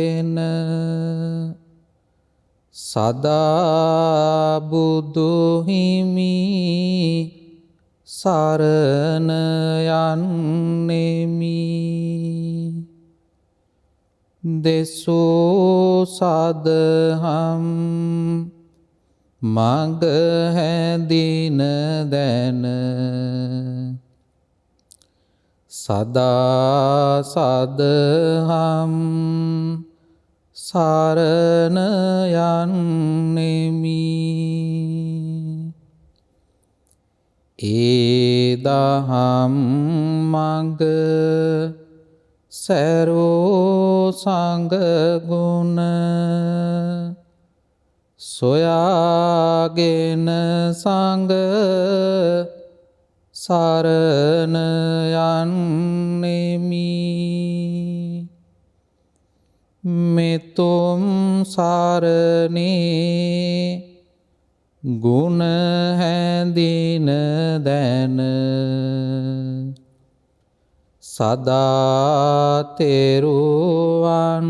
සුවඳගෙන සදා බුදුහිමි සරණ යන්නෙමි. දෙසෝ සදහම් මග හැදින දැන සදා සදහම් සරණ යන්නෙමි. ඒ දහම් මග සැරෝ සංගුණ සොයාගෙන සංග සරණ යන්නෙමි. මෙතුම් සරණේ ගුණ හැඳින දැන සදා තෙරුවන්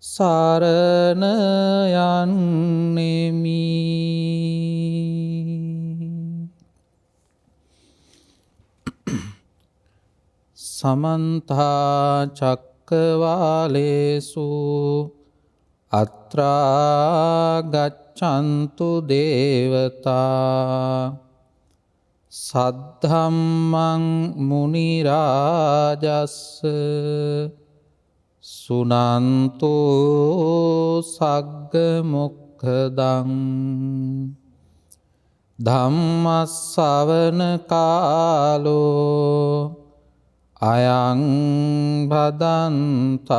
සරණ යන්නෙමි. සමන්තා චක්කවාලේසු අත්‍රා ගච්ඡන්තු දේවතා සද්ධම්මං මුනි රාජස්ස සුනන්තෝ සග්ග මොක්ඛදං ධම්මස්සවන කාලෝ අයං භදන්තා.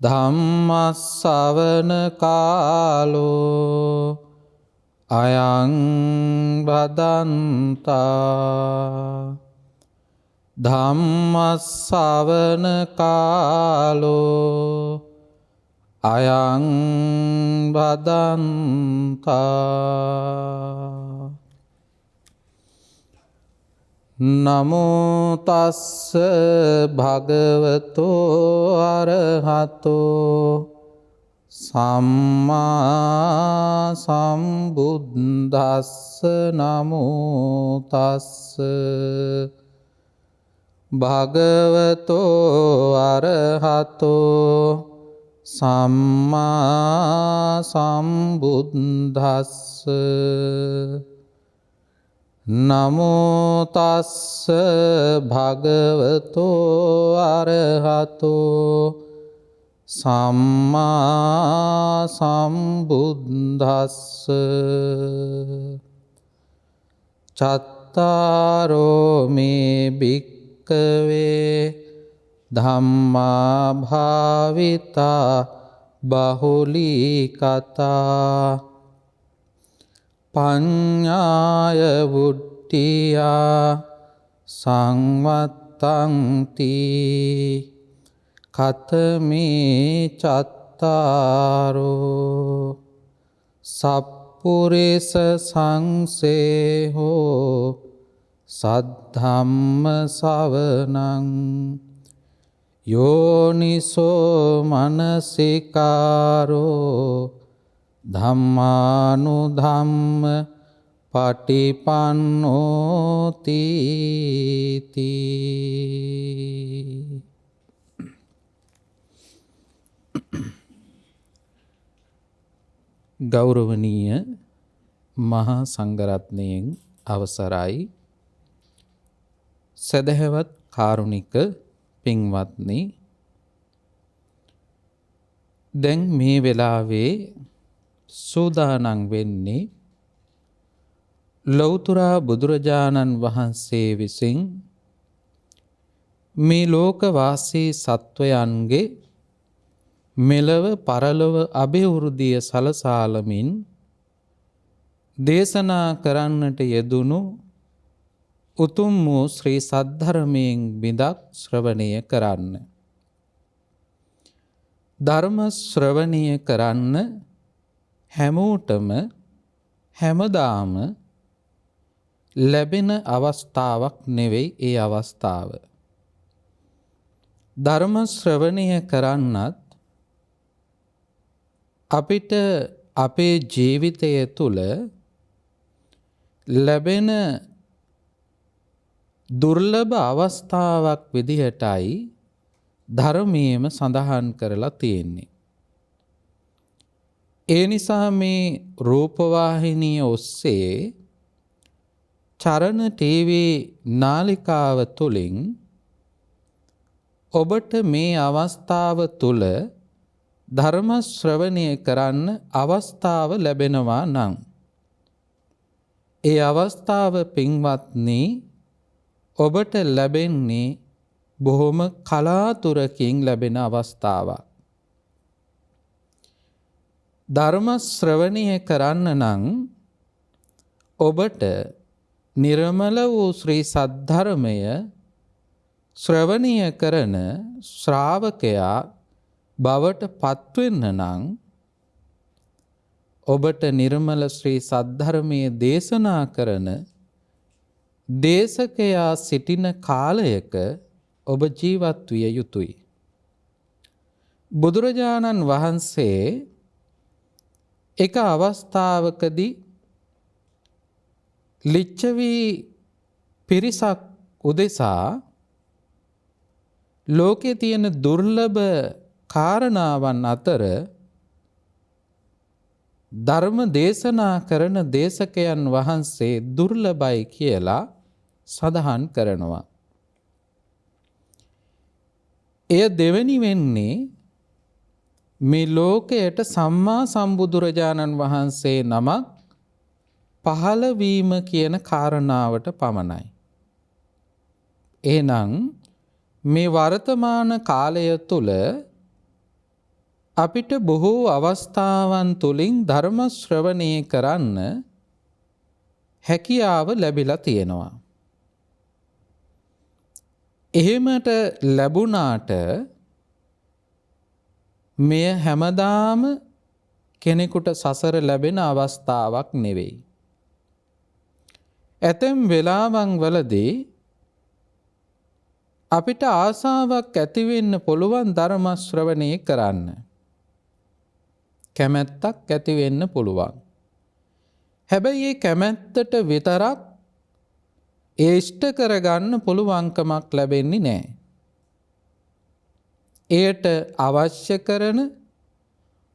ධම්මස්සවන කාලෝ අයං භදන්තා. ධම්මස්සවන කාලෝ අයං භදන්තා. නමෝ තස්ස භගවතෝ අරහතෝ සම්මා සම්බුද්දස්ස. නමෝ තස්ස භගවතෝ අරහතෝ සම්මා සම්බුද්දස්ස. නමෝ තස්ස භගවතෝ අරහතෝ සම්මා සම්බුද්දස්ස. චත්තාරෝ මේ භික්ඛවේ ධම්මා භාවිතා බහුලී කතා පඤ්ඤාය වුට්ඨියා සංවත්තන්ති කතමේ චත්තාරෝ සප්පුරිස සංසේහෝ සද්ධම්ම සවනං යෝනිසෝ මනසිකාරෝ ධම්මානුධම්ම පටිපන්නෝති තී. ගෞරවනීය මහා සංඝරත්නයෙන් අවසරයි. සදහවත් කාරුණික පින්වත්නි, දැන් මේ වෙලාවේ සූදානම් වෙන්නේ ලෞතර බුදුරජාණන් වහන්සේ විසින් මේ ලෝකවාසී සත්වයන්ගේ මෙලව පරලොව අභිවෘද්ධිය සලසාලමින් දේශනා කරන්නට යෙදුණු උතුම් වූ ශ්‍රී සද්ධර්මයෙන් බිඳක් ශ්‍රවණය කරන්න. ධර්ම ශ්‍රවණය කරන්න හැමෝටම හැමදාම ලැබෙන අවස්ථාවක් නෙවෙයි ඒ අවස්ථාව. ධර්ම ශ්‍රවණය කරන්නත් අපිට අපේ ජීවිතය තුළ ලැබෙන දුර්ලභ අවස්ථාවක් විදිහටයි ධර්මයේම සඳහන් කරලා තියෙන්නේ. ඒ නිසා මේ රූපවාහිනිය ඔස්සේ චරණ ටීවී නාලිකාව තුළින් ඔබට මේ අවස්ථාව තුළ ධර්ම ශ්‍රවණය කරන්න අවස්ථාව ලැබෙනවා නම් ඒ අවස්ථාව පින්වත්නි ඔබට ලැබෙන්නේ බොහොම කලාතුරකින් ලැබෙන අවස්ථාවක්. ධර්ම ශ්‍රවණය කරන්න නම් ඔබට නිර්මල වූ ශ්‍රී සද්ධර්මය ශ්‍රවණය කරන ශ්‍රාවකයා බවට පත්වෙන්න නම් ඔබට නිර්මල ශ්‍රී සද්ධර්මයේ දේශනා කරන දේශකයා සිටින කාලයක ඔබ ජීවත් විය යුතුයි. බුදුරජාණන් වහන්සේ එක අවස්ථාවකදී ලිච්ඡවි පිරිසක් උදෙසා ලෝකේ තියෙන දුර්ලභ කාරණාවන් අතර ධර්ම දේශනා කරන දේශකයන් වහන්සේ දුර්ලභයි කියලා සඳහන් කරනවා. එය දෙවෙනි වෙන්නේ මේ ලෝකයට සම්මා සම්බුදුරජාණන් වහන්සේ නමක් පහළ වීම කියන කාරණාවට පමණයි. එහෙනම් මේ වර්තමාන කාලය තුල අපිට බොහෝ අවස්ථාවන් තුලින් ධර්ම ශ්‍රවණය කරන්න හැකියාව ලැබිලා තියෙනවා. එහෙමට ලැබුණාට මෙය හැමදාම කෙනෙකුට සසර ලැබෙන අවස්ථාවක් නෙවෙයි. ඇතැම් වෙලාවන් වලදී අපිට ආසාවක් ඇති වෙන්න පුළුවන් ධර්ම ශ්‍රවණය කරන්න. කැමැත්තක් ඇති වෙන්න පුළුවන්. හැබැයි මේ කැමැත්තට විතරක් ඉෂ්ට කරගන්න පුළුවන්කමක් ලැබෙන්නේ නැහැ. එයට අවශ්‍ය කරන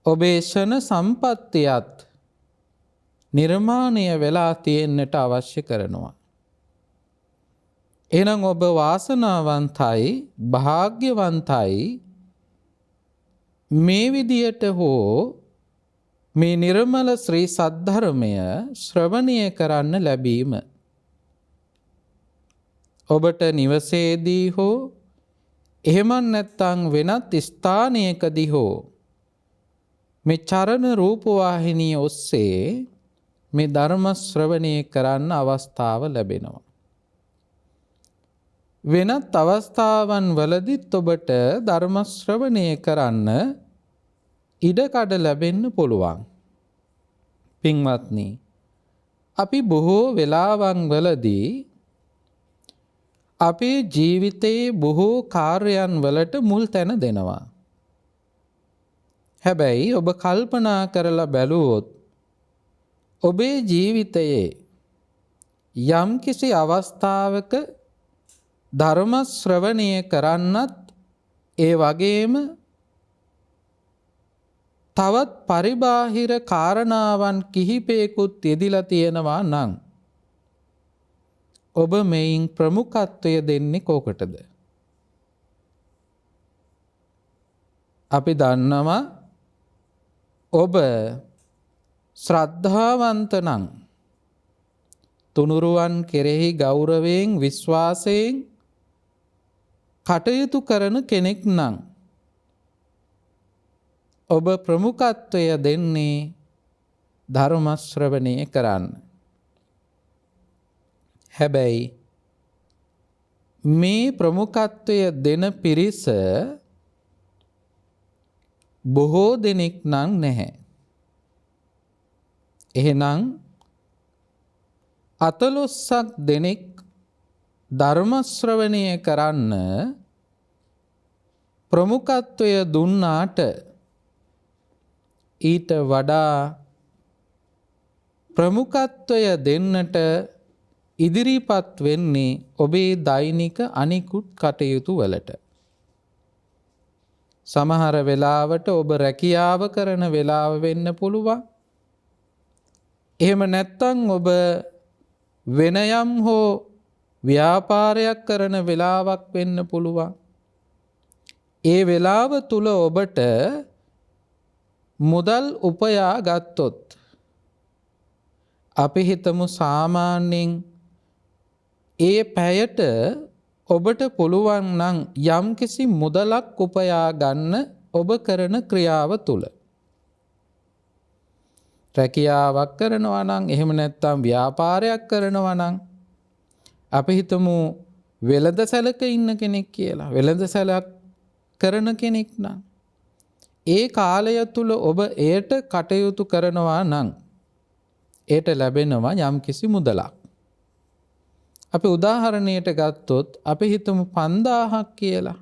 ඔබේ ෂණ සම්පත්තියත් නිර්මාණය වෙලා තියෙන්නට අවශ්‍ය කරනවා. එහෙනම් ඔබ වාසනාවන්තයි භාග්‍යවන්තයි මේ විදියට හෝ මේ නිර්මල ශ්‍රී සද්ධර්මය ශ්‍රවණය කරන්න ලැබීම. ඔබට නිවසේදී හෝ එහෙම නැත්නම් වෙනත් ස්ථානයකදී හෝ මේ චරණ රූපවාහිනිය ඔස්සේ මේ ධර්ම ශ්‍රවණය කරන්න අවස්ථාව ලැබෙනවා. වෙනත් අවස්ථාවන් වලදීත් ඔබට ධර්ම ශ්‍රවණය කරන්න ඉඩකඩ ලැබෙන්න පුළුවන්. පින්වත්නි, අපි බොහෝ වෙලාවන් වලදී අපේ ජීවිතයේ බොහෝ කාර්යයන් වලට මුල් තැන දෙනවා. හැබැයි ඔබ කල්පනා කරලා බැලුවොත් ඔබේ ජීවිතයේ යම්කිසි අවස්ථාවක ධර්ම ශ්‍රවණය කරන්නත් ඒ වගේම තවත් පරිබාහිර කාරණාවන් කිහිපයකුත් යෙදිලා තියෙනවා නම් ඔබ මෙයින් ප්‍රමුඛත්වය දෙන්නේ කොකටද? අපි දන්නවා ඔබ ශ්‍රද්ධාවන්ත නම් තුනුරුවන් කෙරෙහි ගෞරවයෙන් විශ්වාසයෙන් කටයුතු කරන කෙනෙක් නම් ඔබ ප්‍රමුඛත්වය දෙන්නේ ධර්ම ශ්‍රවණය කරන්න. හැබැයි මේ ප්‍රමුඛත්වය දෙන පිරිස බොහෝ දෙනෙක් නම් නැහැ. එහෙනම් 14ක් දෙනෙක් ධර්ම ශ්‍රවණය කරන්න ප්‍රමුඛත්වය දුන්නාට ඊට වඩා ප්‍රමුඛත්වය දෙන්නට ඉදිරිපත් වෙන්නේ ඔබේ දෛනික අනිකුත් කටයුතු වලට. සමහර වෙලාවට ඔබ රැකියාව කරන වෙලාව වෙන්න පුළුවන්. එහෙම නැත්තම් ඔබ වෙන යම් හෝ ව්‍යාපාරයක් කරන වෙලාවක් වෙන්න පුළුවන්. ඒ වෙලාව තුල ඔබට මුදල් උපයා ගත්තොත් අපි හිතමු සාමාන්‍යයෙන් ඒ පැයට ඔබට පුළුවන් නම් යම්කිසි මුදලක් උපයා ගන්න ඔබ කරන ක්‍රියාව තුල. රැකියාවක් කරනවා නම් එහෙම නැත්නම් ව්‍යාපාරයක් කරනවා නම් අපි හිතමු වෙළඳසැලක ඉන්න කෙනෙක් කියලා. වෙළඳසැලක් කරන කෙනෙක් නම් ඒ කාලය තුල ඔබ එයට කටයුතු කරනවා නම් එයට ලැබෙනවා යම්කිසි මුදලක්. අපි උදාහරණයට ගත්තොත් අපි හිතමු 5000ක් කියලා.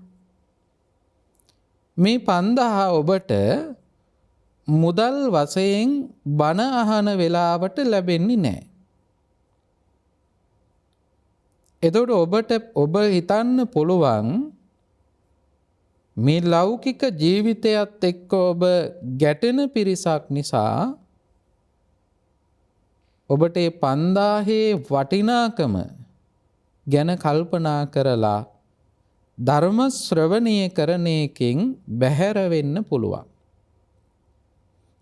මේ 5000 ඔබට මුදල් වශයෙන් බණ අහන වෙලාවට ලැබෙන්නේ නැහැ. එතකොට ඔබ හිතන්න පුළුවන් මේ ලෞකික ජීවිතයත් එක්ක ඔබ ගැටෙන පිරිසක් නිසා ඔබට 5000 වටිනාකම ගැන කල්පනා කරලා ධර්ම ශ්‍රවණය කරන එකෙන් බැහැර වෙන්න පුළුවන්.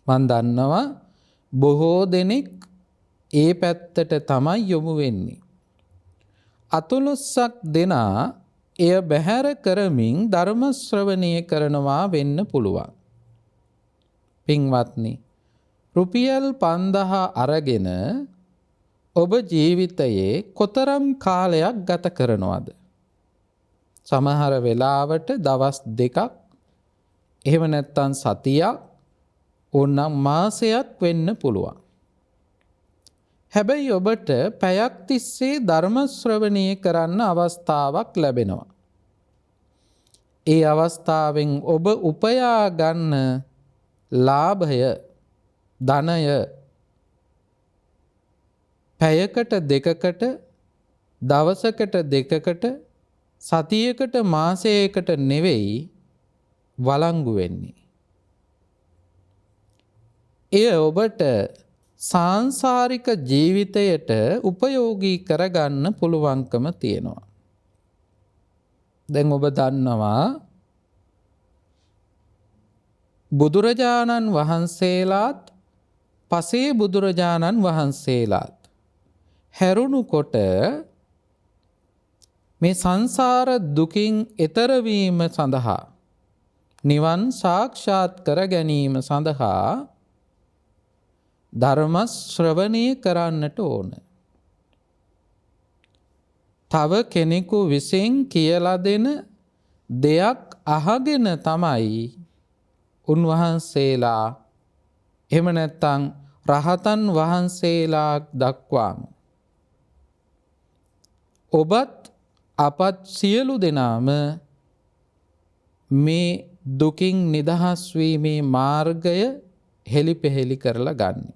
මන් දන්නවා බොහෝ දෙනෙක් ඒ පැත්තට තමයි යොමු වෙන්නේ. අතුලොස්සක් දෙනා එය බැහැර කරමින් ධර්ම ශ්‍රවණය කරනවා වෙන්න පුළුවන්. පින්වත්නි, රුපියල් 5000 අරගෙන ඔබ ජීවිතයේ කොතරම් කාලයක් ගත කරනවද? සමහර වෙලාවට දවස් 2ක්, එහෙම නැත්නම් සතියක්, ඕනනම් මාසයක් වෙන්න පුළුවන්. හැබැයි ඔබට පැයක් තිස්සේ ධර්ම ශ්‍රවණය කරන්න අවස්ථාවක් ලැබෙනවා. ඒ අවස්ථාවෙන් ඔබ උපයා ගන්න ලාභය, ධනය පැයකට දෙකකට, දවසකට දෙකකට, සතියකට මාසයකට නෙවෙයි වළංගු වෙන්නේ. එය ඔබට සාංශාරික ජීවිතයට උපයෝගී කරගන්න පුළුවන්කම තියෙනවා. දැන් ඔබ දන්නවා බුදුරජාණන් වහන්සේලාත් පසේ බුදුරජාණන් වහන්සේලාත් හැරුණුකොට මේ සංසාර දුකින් එතර වීම සඳහා, නිවන් සාක්ෂාත් කර ගැනීම සඳහා ධර්ම ශ්‍රවණය කරන්නට ඕන. තව කෙනෙකු විසින් කියලා දෙන දෙයක් අහගෙන තමයි උන්වහන්සේලා, එහෙම නැත්නම් රහතන් වහන්සේලා දක්වාම ඔබත් අපත් සියලු දෙනාම මේ දුකින් නිදහස් වීමේ මාර්ගය හෙලිපෙහෙලි කරලා ගන්න.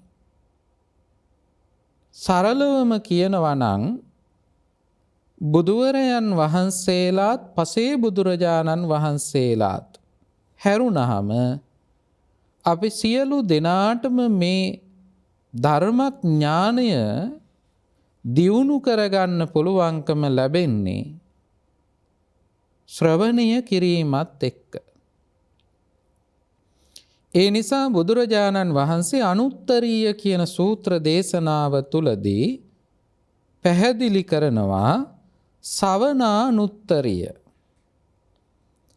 සරලවම කියනවා නම් බුදුවරයන් වහන්සේලාත් පසේ බුදුරජාණන් වහන්සේලාත් හැරුණහම අපි සියලු දෙනාටම මේ ධර්මඥානය දියුණු කරගන්න පුළුවන්කම ලැබෙන්නේ ශ්‍රවණය කිරීමත් එක්ක. ඒ නිසා බුදුරජාණන් වහන්සේ අනුත්තරීය කියන සූත්‍ර දේශනාව තුලදී පැහැදිලි කරනවා සවනානුත්තරිය.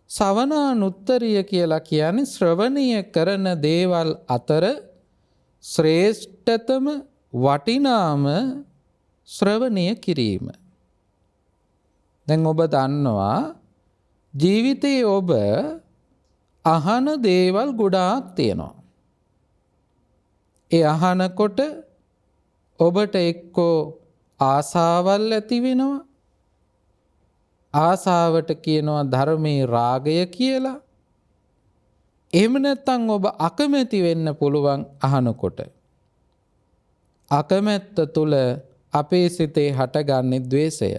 සවනානුත්තරිය කියලා කියන්නේ ශ්‍රවණය කරන දේවල් අතර ශ්‍රේෂ්ඨතම වටිනාම ශ්‍රවණය කිරීම. දැන් ඔබ දන්නවා ජීවිතයේ ඔබ අහන දේවල් ගොඩාක් තියෙනවා. ඒ අහනකොට ඔබට එක්කෝ ආසාවල් ඇති වෙනවා. ආසාවට කියනවා ධර්මයේ රාගය කියලා. එහෙම නැත්නම් ඔබ අකමැති වෙන්න පුළුවන් අහනකොට. අකමැත්ත තුල අපේ සිතේ හටගන්නේ ද්වේෂය.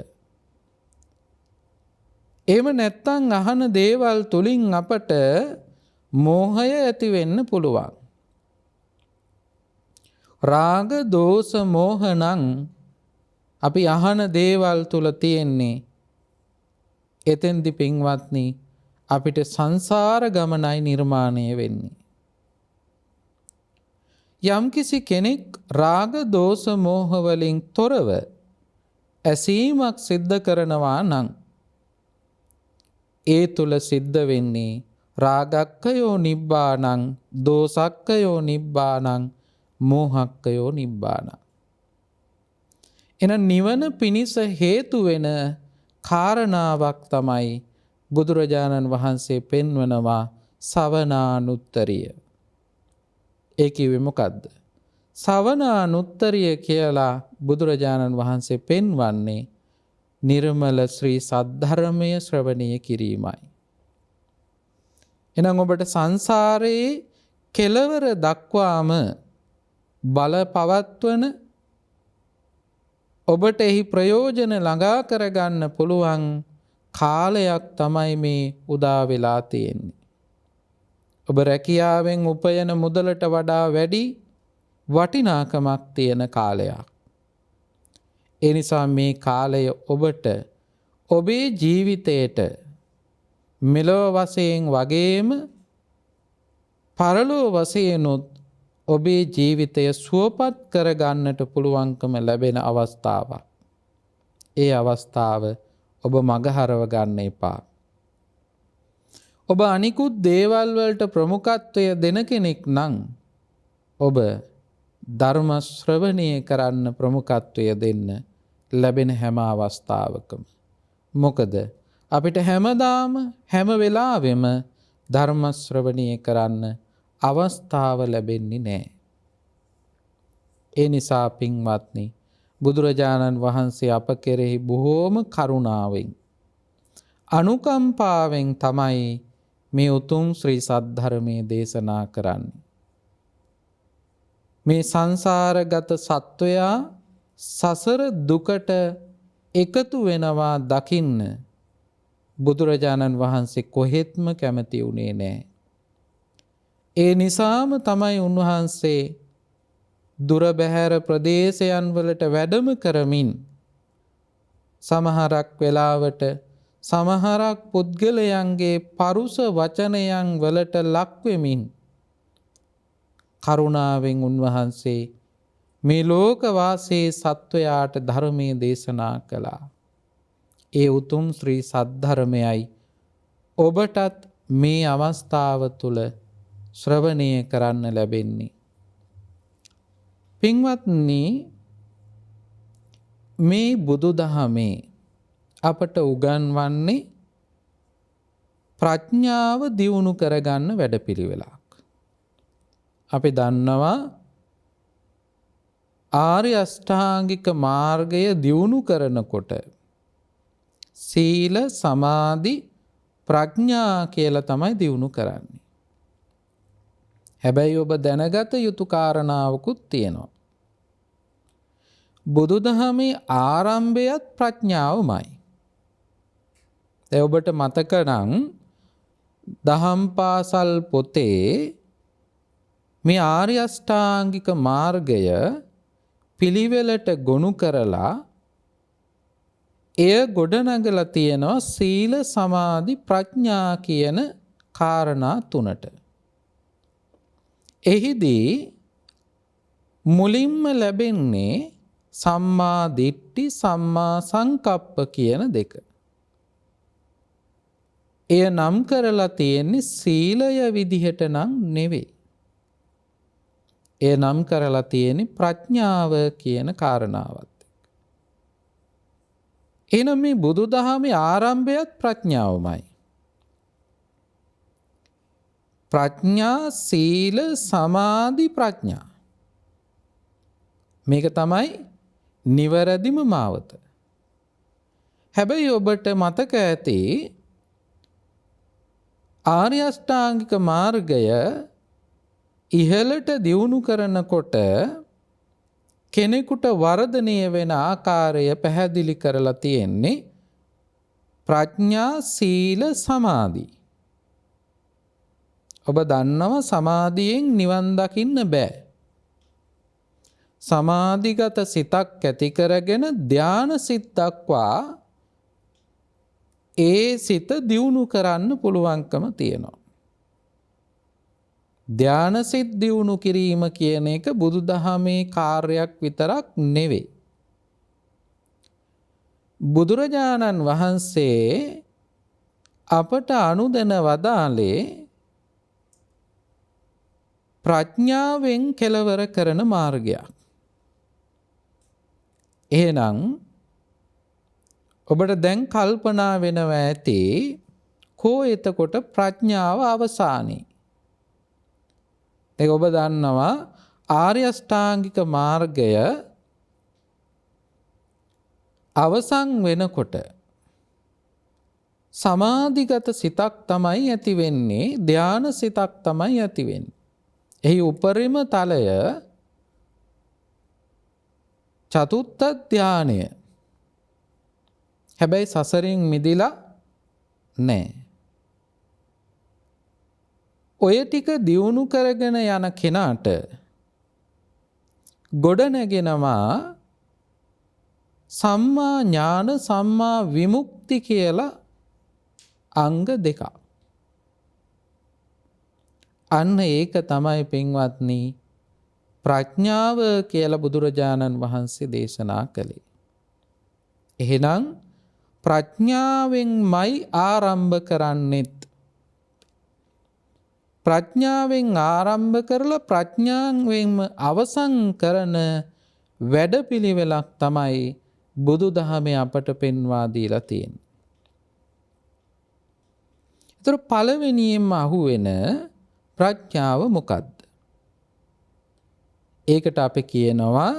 එහෙම නැත්නම් අහන දේවල් තුලින් අපට මෝහය ඇති වෙන්න පුළුවන්. රාග දෝෂ මෝහ නම් අපි අහන දේවල් තුල තියෙන්නේ එතෙන්දි පින්වත්නි අපිට සංසාර ගමනයි නිර්මාණය වෙන්නේ. යම්කිසි කෙනෙක් රාග දෝෂ මෝහ වලින් තොරව ඇසීමක් සිද්ධ කරනවා නම් ඒ තුල සිද්ධ වෙන්නේ රාගක්කයෝ නිබ්බානං දෝසක්කයෝ නිබ්බානං මෝහක්කයෝ නිබ්බානං. එන නිවන පිණිස හේතු වෙන කාරණාවක් තමයි බුදුරජාණන් වහන්සේ පෙන්වනවා සවනානුත්තරිය. ඒ කිව්වේ මොකද්ද? සවනානුත්තරිය කියලා බුදුරජාණන් වහන්සේ පෙන්වන්නේ නිර්මල ශ්‍රී සද්ධර්මය ශ්‍රවණය කිරීමයි. එහෙනම් ඔබට සංසාරයේ කෙලවර දක්වාම බල පවත්වන ඔබට එහි ප්‍රයෝජන ළඟා කරගන්න පුළුවන් කාලයක් තමයි මේ උදා වෙලා තියෙන්නේ. ඔබ රැකියාවෙන් උපයන මුදලට වඩා වැඩි වටිනාකමක් තියෙන කාලයක්. ඒ නිසා මේ කාලය ඔබට ඔබේ ජීවිතයට මෙලොව වශයෙන් වගේම පරලොව වශයෙන්ුත් ඔබේ ජීවිතය සුවපත් කරගන්නට පුළුවන්කම ලැබෙන අවස්ථාවක්. ඒ අවස්ථාව ඔබ මගහරව ගන්න එපා. ඔබ අනිකුත් දේවල් වලට ප්‍රමුඛත්වය දෙන කෙනෙක් නම් ඔබ ධර්ම ශ්‍රවණය කරන්න ප්‍රමුඛත්වය දෙන්න ලැබෙන හැම අවස්ථාවකම. මොකද අපිට හැමදාම හැම වෙලාවෙම ධර්ම ශ්‍රවණය කරන්න අවස්ථාව ලැබෙන්නේ නැහැ. ඒ නිසා පින්වත්නි බුදුරජාණන් වහන්සේ අප කෙරෙහි බොහෝම කරුණාවෙන් අනුකම්පාවෙන් තමයි මේ උතුම් ශ්‍රී සද්ධර්මයේ දේශනා කරන්නේ. මේ සංසාරගත සත්වයා සසර දුකට එකතු වෙනවා දකින්න බුදුරජාණන් වහන්සේ කොහෙත්ම කැමති වුණේ නැහැ. ඒ නිසාම තමයි උන්වහන්සේ දුර බැහැර ප්‍රදේශයන් වලට වැඩම කරමින් සමහරක් වෙලාවට සමහරක් පුද්ගලයන්ගේ පරුස වචනයන් වලට ලක් වෙමින් කරුණාවෙන් උන්වහන්සේ මේ ලෝක වාසී සත්වයාට ධර්මයේ දේශනා කළා. ඒ උතුම් ශ්‍රී සද්ධර්මයයි ඔබටත් මේ අවස්ථාව තුල ශ්‍රවණය කරන්න ලැබෙන්නේ. පින්වත්නි මේ බුදුදහමේ අපට උගන්වන්නේ ප්‍රඥාව දියුණු කරගන්න වැඩපිළිවෙලක්. අපි දන්නවා ආර්ය අෂ්ටාංගික මාර්ගය දියුණු කරනකොට සීල සමාධි ප්‍රඥා කියලා තමයි දියුණු කරන්නේ. හැබැයි ඔබ දැනගත යුතු කාරණාවකුත් තියෙනවා. බුදුදහමේ ආරම්භයත් ප්‍රඥාවමයි. ඔබට මතක නම් දහම් පාසල් පොතේ මේ ආර්ය අෂ්ටාංගික මාර්ගය පිළිවෙලට ගොනු කරලා එය ගොඩනගලා තියෙනවා සීල සමාධි ප්‍රඥා කියන කාරණා තුනට. එහිදී මුලින්ම ලැබෙන්නේ සම්මා දිට්ඨි සම්මා සංකප්ප කියන දෙක. එය නම් කරලා තියෙන්නේ සීලය විදිහට නම් නෙවෙයි. එය නම් කරලා තියෙන්නේ ප්‍රඥාව කියන කාරණාවත්. එහෙනම් මේ බුදුදහමේ ආරම්භයත් ප්‍රඥාවමයි. ප්‍රඥා සීල සමාධි ප්‍රඥා. මේක තමයි නිවැරදිම මාවත. හැබැයි ඔබට මතක ඇති ආර්ය අෂ්ටාංගික මාර්ගය ඉහළට දියුණු කරනකොට කෙනෙකුට වර්ධනය වෙන ආකාරය පැහැදිලි කරලා තියෙන්නේ ප්‍රඥා සීල සමාධි. ඔබ දන්නවා සමාධියෙන් නිවන් දකින්න බෑ. සමාධිගත සිතක් ඇති කරගෙන ධාන සිත් දක්වා ඒ සිත දියුණු කරන්න පුළුවන්කම තියෙනවා. ධාන සිත් දියුණු කිරීම කියන එක බුදුදහමේ කාර්යයක් විතරක් නෙවෙයි. බුදුරජාණන් වහන්සේ අපට අනුදැන වදාළේ ප්‍රඥාවෙන් කෙලවර කරන මාර්ගයක්. එහෙනම් ඔබට දැන් කල්පනා වෙනවා ඇති කෝ එතකොට ප්‍රඥාව අවසානයේ. ඒක ඔබ දන්නවා ආර්ය අෂ්ටාංගික මාර්ගය අවසන් වෙනකොට සමාධිගත සිතක් තමයි ඇති වෙන්නේ, ධාන සිතක් තමයි ඇති වෙන්නේ. එහි උපරිම තලය චතුත්ථ ධානය. හැබැයි සසරින් මිදිලා නැහැ. ඔය ටික දියුණු කරගෙන යන කෙනාට ගොඩ නැගෙනවා සම්මා ඥාන සම්මා විමුක්ති කියලා අංග දෙකක්. අන්න ඒක තමයි පින්වත්නි ප්‍රඥාව කියලා බුදුරජාණන් වහන්සේ දේශනා කළේ. එහෙනම් ප්‍රඥාවෙන්මයි ආරම්භ කරන්නෙත්. ප්‍රඥාවෙන් ආරම්භ කරලා ප්‍රඥාවෙන්ම අවසන් කරන වැඩපිළිවෙලක් තමයි බුදුදහමේ අපට පෙන්වා දීලා තියෙන්නේ. ඒතර පළවෙනියෙන්ම අහුවෙන ප්‍රඥාව මොකද්ද? ඒකට අපි කියනවා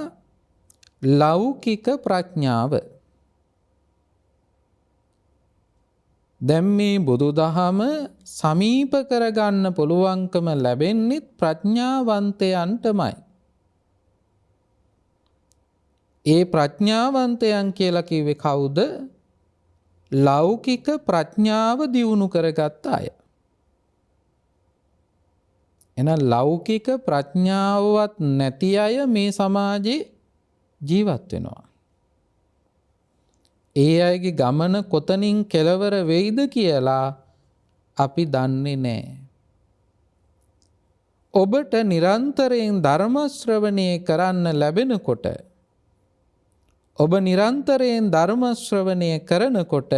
ලෞකික ප්‍රඥාව. දැන් මේ බුදුදහම සමීප කරගන්න පුළුවන්කම ලැබෙන්නේ ප්‍රඥාවන්තයන්ටමයි. ඒ ප්‍රඥාවන්තයන් කියලා කිව්වේ කවුද? ලෞකික ප්‍රඥාව දියුණු කරගත්ත අය. එහෙනම් ලෞකික ප්‍රඥාවවත් නැති අය මේ සමාජේ ජීවත් වෙනවා. ඒ අයගේ ගමන කොතනින් කෙලවර වෙයිද කියලා අපි දන්නේ නැහැ. ඔබට නිරන්තරයෙන් ධර්ම ශ්‍රවණය කරන්න ලැබෙනකොට, ඔබ නිරන්තරයෙන් ධර්ම ශ්‍රවණය කරනකොට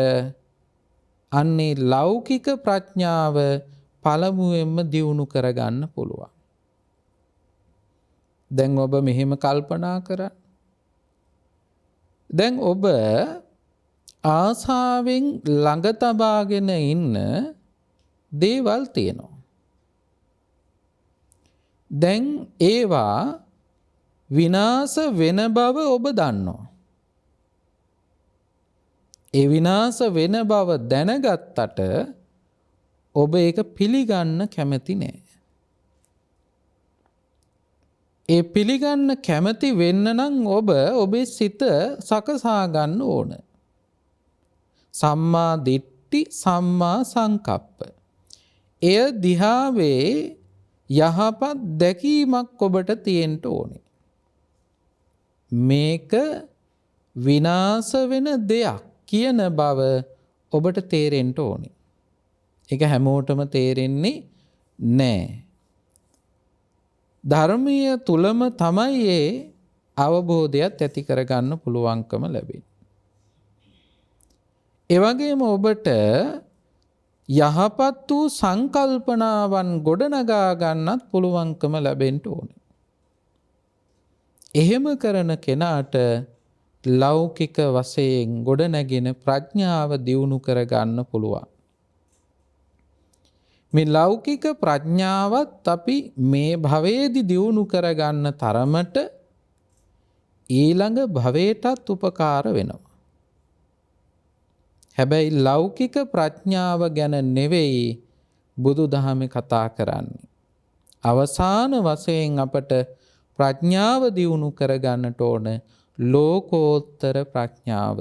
අන්නේ ලෞකික ප්‍රඥාව පළමුවෙන්ම දියුණු කරගන්න පුළුවන්. දැන් ඔබ මෙහෙම කල්පනා කරන්න. දැන් ඔබ ආසාවෙන් ළඟ තබාගෙන ඉන්න දේවල් තියෙනවා. දැන් ඒවා විනාශ වෙන බව ඔබ දන්නවා. ඒ විනාශ වෙන බව දැනගත්තට ඔබ ඒක පිළිගන්න කැමති නෑ. ඒ පිළිගන්න කැමති වෙන්න නම් ඔබ ඔබේ සිත සකසා ගන්න ඕන. සම්මා දිට්ඨි සම්මා සංකප්ප. එය දිහාවේ යහපත් දැකීමක් ඔබට තියෙන්න ඕනේ. මේක විනාශ වෙන දෙයක් කියන බව ඔබට තේරෙන්න ඕනේ. ඒක හැමෝටම තේරෙන්නේ නෑ. ධර්මීය තුලම තමයි ඒ අවබෝධයත් ඇති කරගන්න පුළුවන්කම ලැබෙන්නේ. ඒ වගේම ඔබට යහපත් වූ සංකල්පනාවන් ගොඩනගා ගන්නත් පුළුවන්කම ලැබෙන්න ඕනේ. එහෙම කරන කෙනාට ලෞකික වශයෙන් ගොඩනැගෙන ප්‍රඥාව දියුණු කරගන්න පුළුවන්. මේ ලෞකික ප්‍රඥාවත් අපි මේ භවයේදී දියුණු කරගන්න තරමට ඊළඟ භවයටත් උපකාර වෙනවා. හැබැයි ලෞකික ප්‍රඥාව ගැන නෙවෙයි බුදුදහමේ කතා කරන්නේ. අවසාන වශයෙන් අපට ප්‍රඥාව දියුණු කරගන්නට ඕන ලෝකෝත්තර ප්‍රඥාව.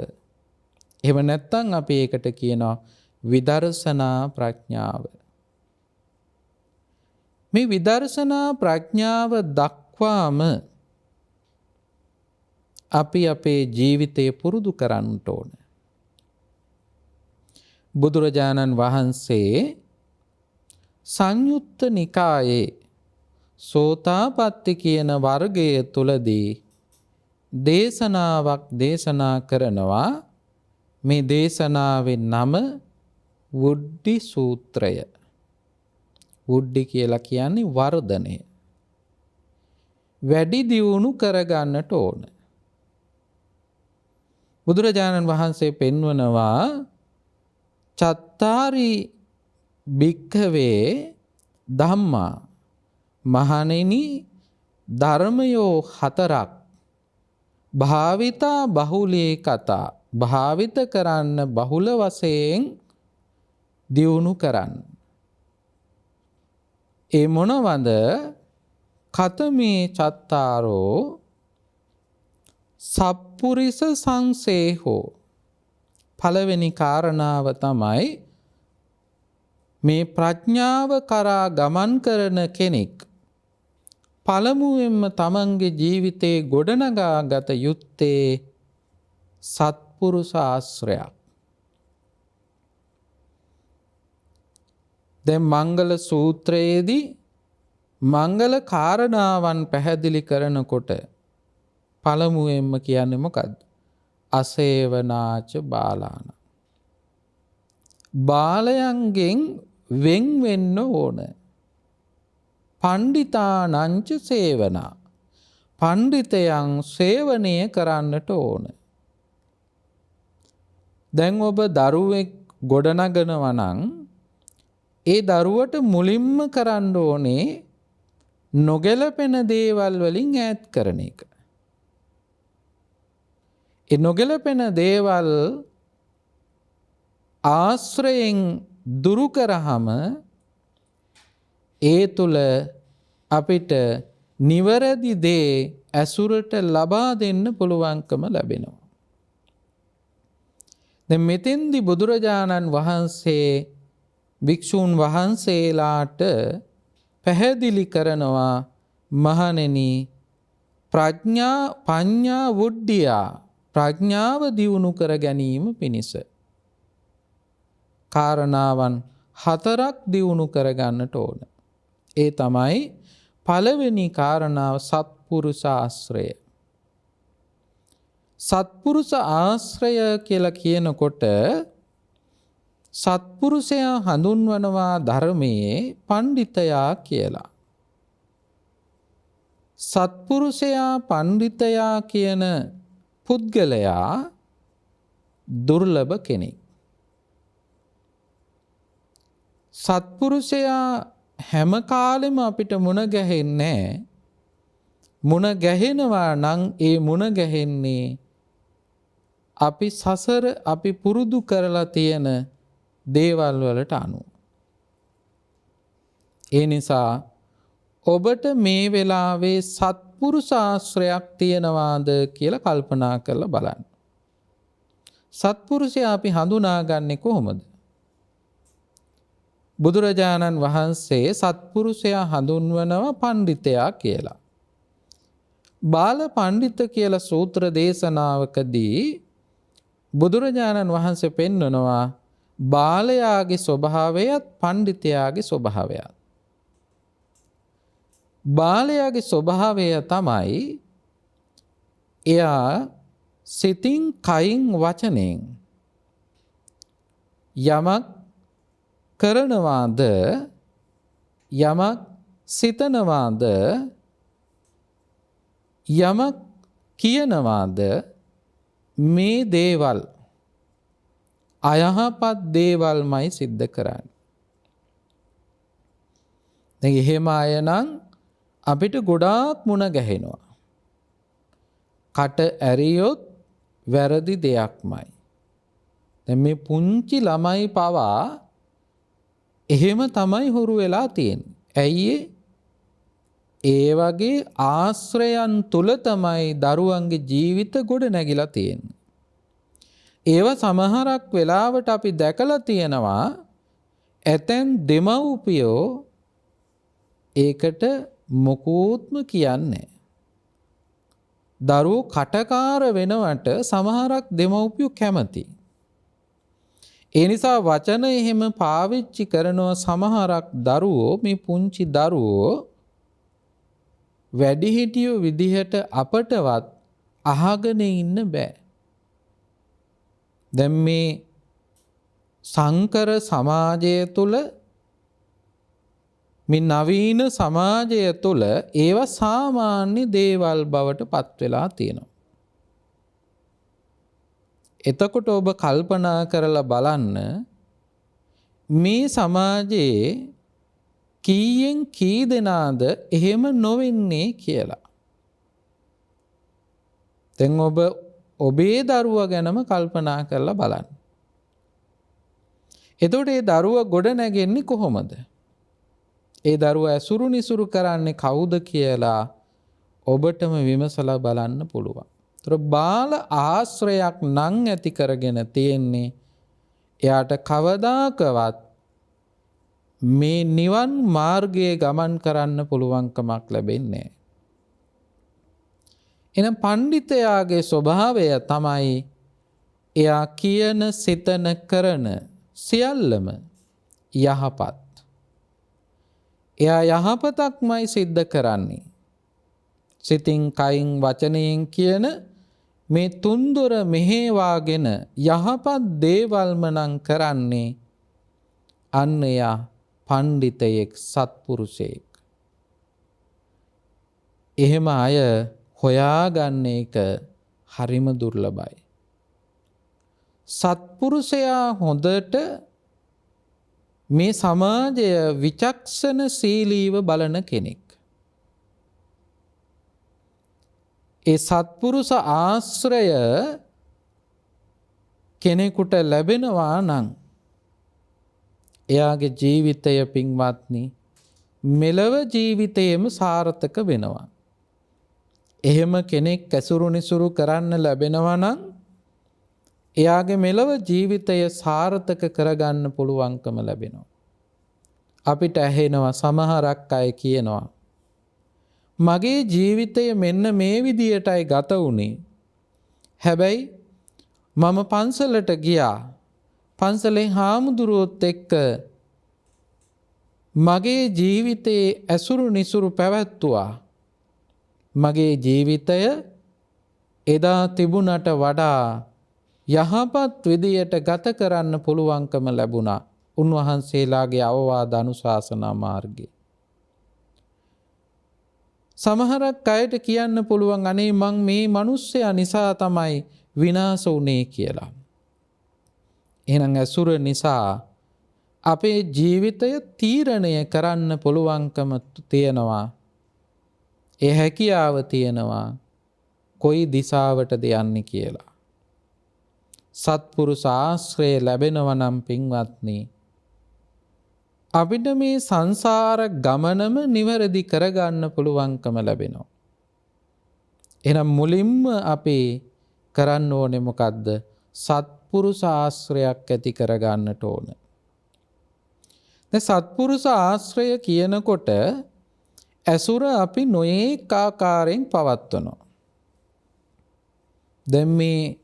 එහෙම නැත්නම් අපි ඒකට කියනවා විදර්ශනා ප්‍රඥාව. මේ විදර්ශනා ප්‍රඥාව දක්වාම අපි අපේ ජීවිතය පුරුදු කරන්නට ඕන. බුදුරජාණන් වහන්සේ සංයුත්ත නිකායේ සෝතාපට්ටි කියන වර්ගය තුලදී දේශනාවක් දේශනා කරනවා. මේ දේශනාවේ නම වුඩ්ඩි සූත්‍රය. වුඩ්ඩි කියලා කියන්නේ වර්ධනය. වැඩි දියුණු කරගන්නට ඕන. බුදුරජාණන් වහන්සේ පෙන්වනවා චත්තාරි භික්ඛවේ ධම්මා මහණෙනි ධර්මයෝ හතරක් භාවිතා බහුලේ කතා භාවිත කරන්න බහුල වශයෙන් දියුණු කරන්න. ඒ මොනවද? කතමේ චත්තාරෝ සප්පුරිස සංසේහෝ. පළවෙනි කාරණාව තමයි මේ ප්‍රඥාව කරා ගමන් කරන කෙනෙක් පළමුවෙන්ම තමන්ගේ ජීවිතේ ගොඩනගා ගත යුත්තේ සත්පුරුෂ ආශ්‍රයක්. දැන් මංගල සූත්‍රයේදී මංගල කාරණාවන් පැහැදිලි කරනකොට පළමුවෙන්ම කියන්නේ මොකද්ද? අසේවනාච බාලාන. බාලයන්ගෙන් වෙන් වෙන්න ඕන. පණ්ඩිතානංච සේවනා. පණ්ඩිතයන් සේවනය කරන්නට ඕන. දැන් ඔබ දරුවෙක් ගොඩනගනවා නම් ඒ දරුවට මුලින්ම කරන්න ඕනේ නොගැලපෙන දේවල් වලින් ඈත් කරන එක. ඒ නොගැලපෙන දේවල් ආශ්‍රයෙන් දුරු කරාම ඒ තුල අපිට නිවැරදි දේ ඇසුරට ලබා දෙන්න පුළුවන්කම ලැබෙනවා. දැන් මෙතෙන්දි බුදුරජාණන් වහන්සේ භික්ෂූන් වහන්සේලාට පැහැදිලි කරනවා මහණෙනි පඤ්ඤා වුඩ්ඩියා ප්‍රඥාව දියුණු කර ගැනීම පිණිස කාරණාවන් හතරක් දියුණු කර ගන්නට ඕන. ඒ තමයි පළවෙනි කාරණාව සත්පුරුෂ ආශ්‍රය. සත්පුරුෂ ආශ්‍රය කියලා කියනකොට සත්පුරුෂයා හඳුන්වනවා ධර්මයේ පණ්ඩිතයා කියලා. සත්පුරුෂයා පණ්ඩිතයා කියන පුද්ගලයා දුර්ලභ කෙනෙක්. සත්පුරුෂයා හැම කාලෙම අපිට මුණ ගැහෙන්නේ. මුණ ගැහෙනවා නම් ඒ මුණ ගැහෙන්නේ අපි සසර අපි පුරුදු කරලා තියෙන දේවල් වලට අනුව. ඒ නිසා ඔබට මේ වෙලාවේ සත්පුරුෂ ආශ්‍රයක් තියනවාද කියලා කල්පනා කරලා බලන්න. සත්පුරුෂයා අපි හඳුනාගන්නේ කොහොමද? බුදුරජාණන් වහන්සේ සත්පුරුෂයා හඳුන්වනවා පණ්ඩිතයා කියලා. බාල පණ්ඩිත කියලා සූත්‍ර දේශනාවකදී බුදුරජාණන් වහන්සේ පෙන්වනවා බාලයාගේ ස්වභාවයත් පණ්ඩිතයාගේ ස්වභාවයත්. බාලයාගේ ස්වභාවය තමයි එයා සිතින් කයින් වචනෙන් යමක් කරනවාද යමක් සිතනවාද යමක් කියනවාද මේ දේවල් අයහපත් දේවල්මයි සිද්ධ කරන්නේ. දැන් එහෙම අය නම් අපිට ගොඩාක් මුණ ගැහෙනවා. කට ඇරියොත් වැරදි දෙයක්මයි. දැන් මේ පුංචි ළමයි පවා එහෙම තමයි හුරු වෙලා තියෙන්නේ. ඇයි ඒ වගේ ආශ්‍රයයන් තුල තමයි දරුවන්ගේ ජීවිත ගොඩ නැගිලා තියෙන්නේ. ඒව සමහරක් වෙලාවට අපි දැකලා තියෙනවා ඇතැම් දෙමව්පියෝ ඒකට මොකුත්ම කියන්නේ. දරුවෝ කටකාර වෙනවට සමහරක් දෙමව්පියෝ කැමති. ඒ නිසා වචන එහෙම පාවිච්චි කරනවා සමහරක් දරුවෝ මේ පුංචි දරුවෝ වැඩිහිටියෝ විදිහට අපටවත් අහගෙන ඉන්න බෑ. දැන් මේ සංකර සමාජය තුළ මේ නවීන සමාජය තුළ ඒවා සාමාන්‍ය දේවල් බවට පත් වෙලා තියෙනවා. එතකොට ඔබ කල්පනා කරලා බලන්න මේ සමාජයේ කීයෙන් කී දෙනාද එහෙම නොවෙන්නේ කියලා. දැන් ඔබ ඔබේ දරුවා ගැනම කල්පනා කරලා බලන්න. එතකොට ඒ දරුවා ගොඩ නැගෙන්නේ කොහොමද? ඒ දරුවා ඇසුරු නිසුරු කරන්නේ කවුද කියලා ඔබටම විමසලා බලන්න පුළුවන්. ඒතර බාල ආශ්‍රයක් නම් ඇති කරගෙන තියෙන්නේ එයාට කවදාකවත් මේ නිවන් මාර්ගයේ ගමන් කරන්න පුළුවන්කමක් ලැබෙන්නේ නැහැ. එහෙනම් පඬිතයාගේ ස්වභාවය තමයි එයා කියන සිතන කරන සියල්ලම යහපත්. එයා යහපතක්මයි සිද්ධ කරන්නේ. සිතින් කයින් වචනයෙන් කියන මේ තුන්දොර මෙහෙවාගෙන යහපත් දේවල්ම නම් කරන්නේ අන්න එයා පඬිතෙක් සත්පුරුෂයෙක්. එහෙම අය හොයාගන්න එක හරිම දුර්ලභයි. සත්පුරුෂයා හොඳට මේ සමාජය විචක්ෂණශීලීව බලන කෙනෙක්. ඒ සත්පුරුෂ ආශ්‍රය කෙනෙකුට ලැබෙනවා නම් එයාගේ ජීවිතය පින්වත්නි මෙලව ජීවිතයේම සාර්ථක වෙනවා. එහෙම කෙනෙක් ඇසුරු නිසුරු කරන්න ලැබෙනවා නම් එයාගේ මෙලව ජීවිතය සාර්ථක කරගන්න පුළුවන්කම ලැබෙනවා. අපිට ඇහෙනවා සමහරක් අය කියනවා මගේ ජීවිතය මෙන්න මේ විදියටයි ගත වුණේ. හැබැයි මම පන්සලට ගියා. පන්සලේ හාමුදුරුවොත් එක්ක මගේ ජීවිතයේ ඇසුරු නිසුරු පැවැත්තුවා. මගේ ජීවිතය එදා තිබුණට වඩා යහපත් විදියට ගත කරන්න පුළුවන්කම ලැබුණා. උන්වහන්සේලාගේ අවවාද අනුශාසනා මාර්ගයේ. සමහරක් අයට කියන්න පුළුවන් අනේ මං මේ මිනිස්සයා නිසා තමයි විනාශ වුනේ කියලා. එහෙනම් ඇසුර නිසා අපේ ජීවිතය තීරණය කරන්න පුළුවන්කම තියෙනවා. ඒ හැකියාව තියෙනවා කොයි දිශාවටද යන්නේ කියලා. සත්පුරුෂ ආශ්‍රය ලැබෙනවා නම් පින්වත්නි අපිට මේ සංසාර ගමනම නිවැරදි කරගන්න පුළුවන්කම ලැබෙනවා. එහෙනම් මුලින්ම අපි කරන්න ඕනේ මොකද්ද? සත්පුරුෂ ආශ්‍රයක් ඇති කරගන්නට ඕන. දැන් සත්පුරුෂ ආශ්‍රය කියනකොට ඇසුර අපි නොයේක ආකාරයෙන් පවත්වනවා. දැන් මේ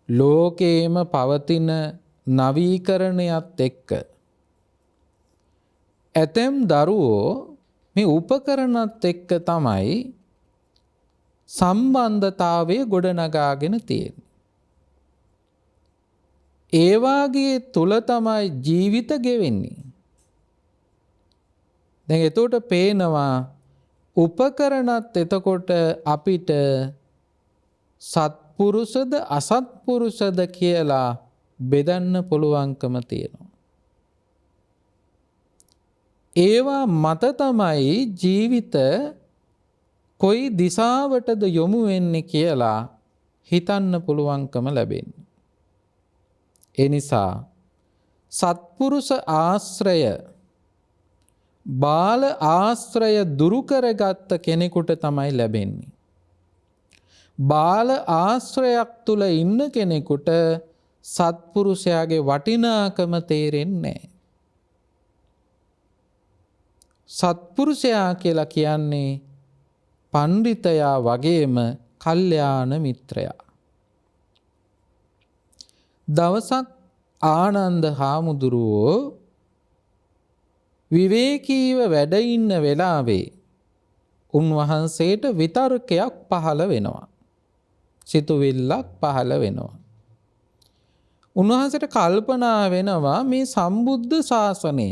ලෝකේම පවතින නවීකරණයත් එක්ක ඇතැම් දරුවෝ මේ උපකරණත් එක්ක තමයි සම්බන්ධතාවය ගොඩනගාගෙන තියෙන්නේ. ඒ වාගේ තුල තමයි ජීවිත ගෙවෙන්නේ. දැන් එතකොට පේනවා උපකරණත් එතකොට අපිට සත්පුරුෂද අසත්පුරුෂද කියලා බෙදන්න පුළුවන්කම තියෙනවා. ඒවා මත තමයි ජීවිත කොයි දිශාවටද යොමු වෙන්නේ කියලා හිතන්න පුළුවන්කම ලැබෙන්නේ. ඒ නිසා සත්පුරුෂ ආශ්‍රය බාල ආශ්‍රය දුරු කරගත්ත කෙනෙකුට තමයි ලැබෙන්නේ. බාල ආශ්‍රයක් තුල ඉන්න කෙනෙකුට සත්පුරුෂයාගේ වටිනාකම තේරෙන්නේ නැහැ. සත්පුරුෂයා කියලා කියන්නේ පණ්ඩිතයා වගේම කල්යාණ මිත්‍රයා. දවසක් ආනන්ද හාමුදුරුවෝ විවේකීව වැඩ ඉන්න වෙලාවේ උන්වහන්සේට විතර්කයක් පහළ වෙනවා. සිතුවිල්ලක් පහළ වෙනවා. උන්වහන්සේට කල්පනා වෙනවා මේ සම්බුද්ධ ශාසනය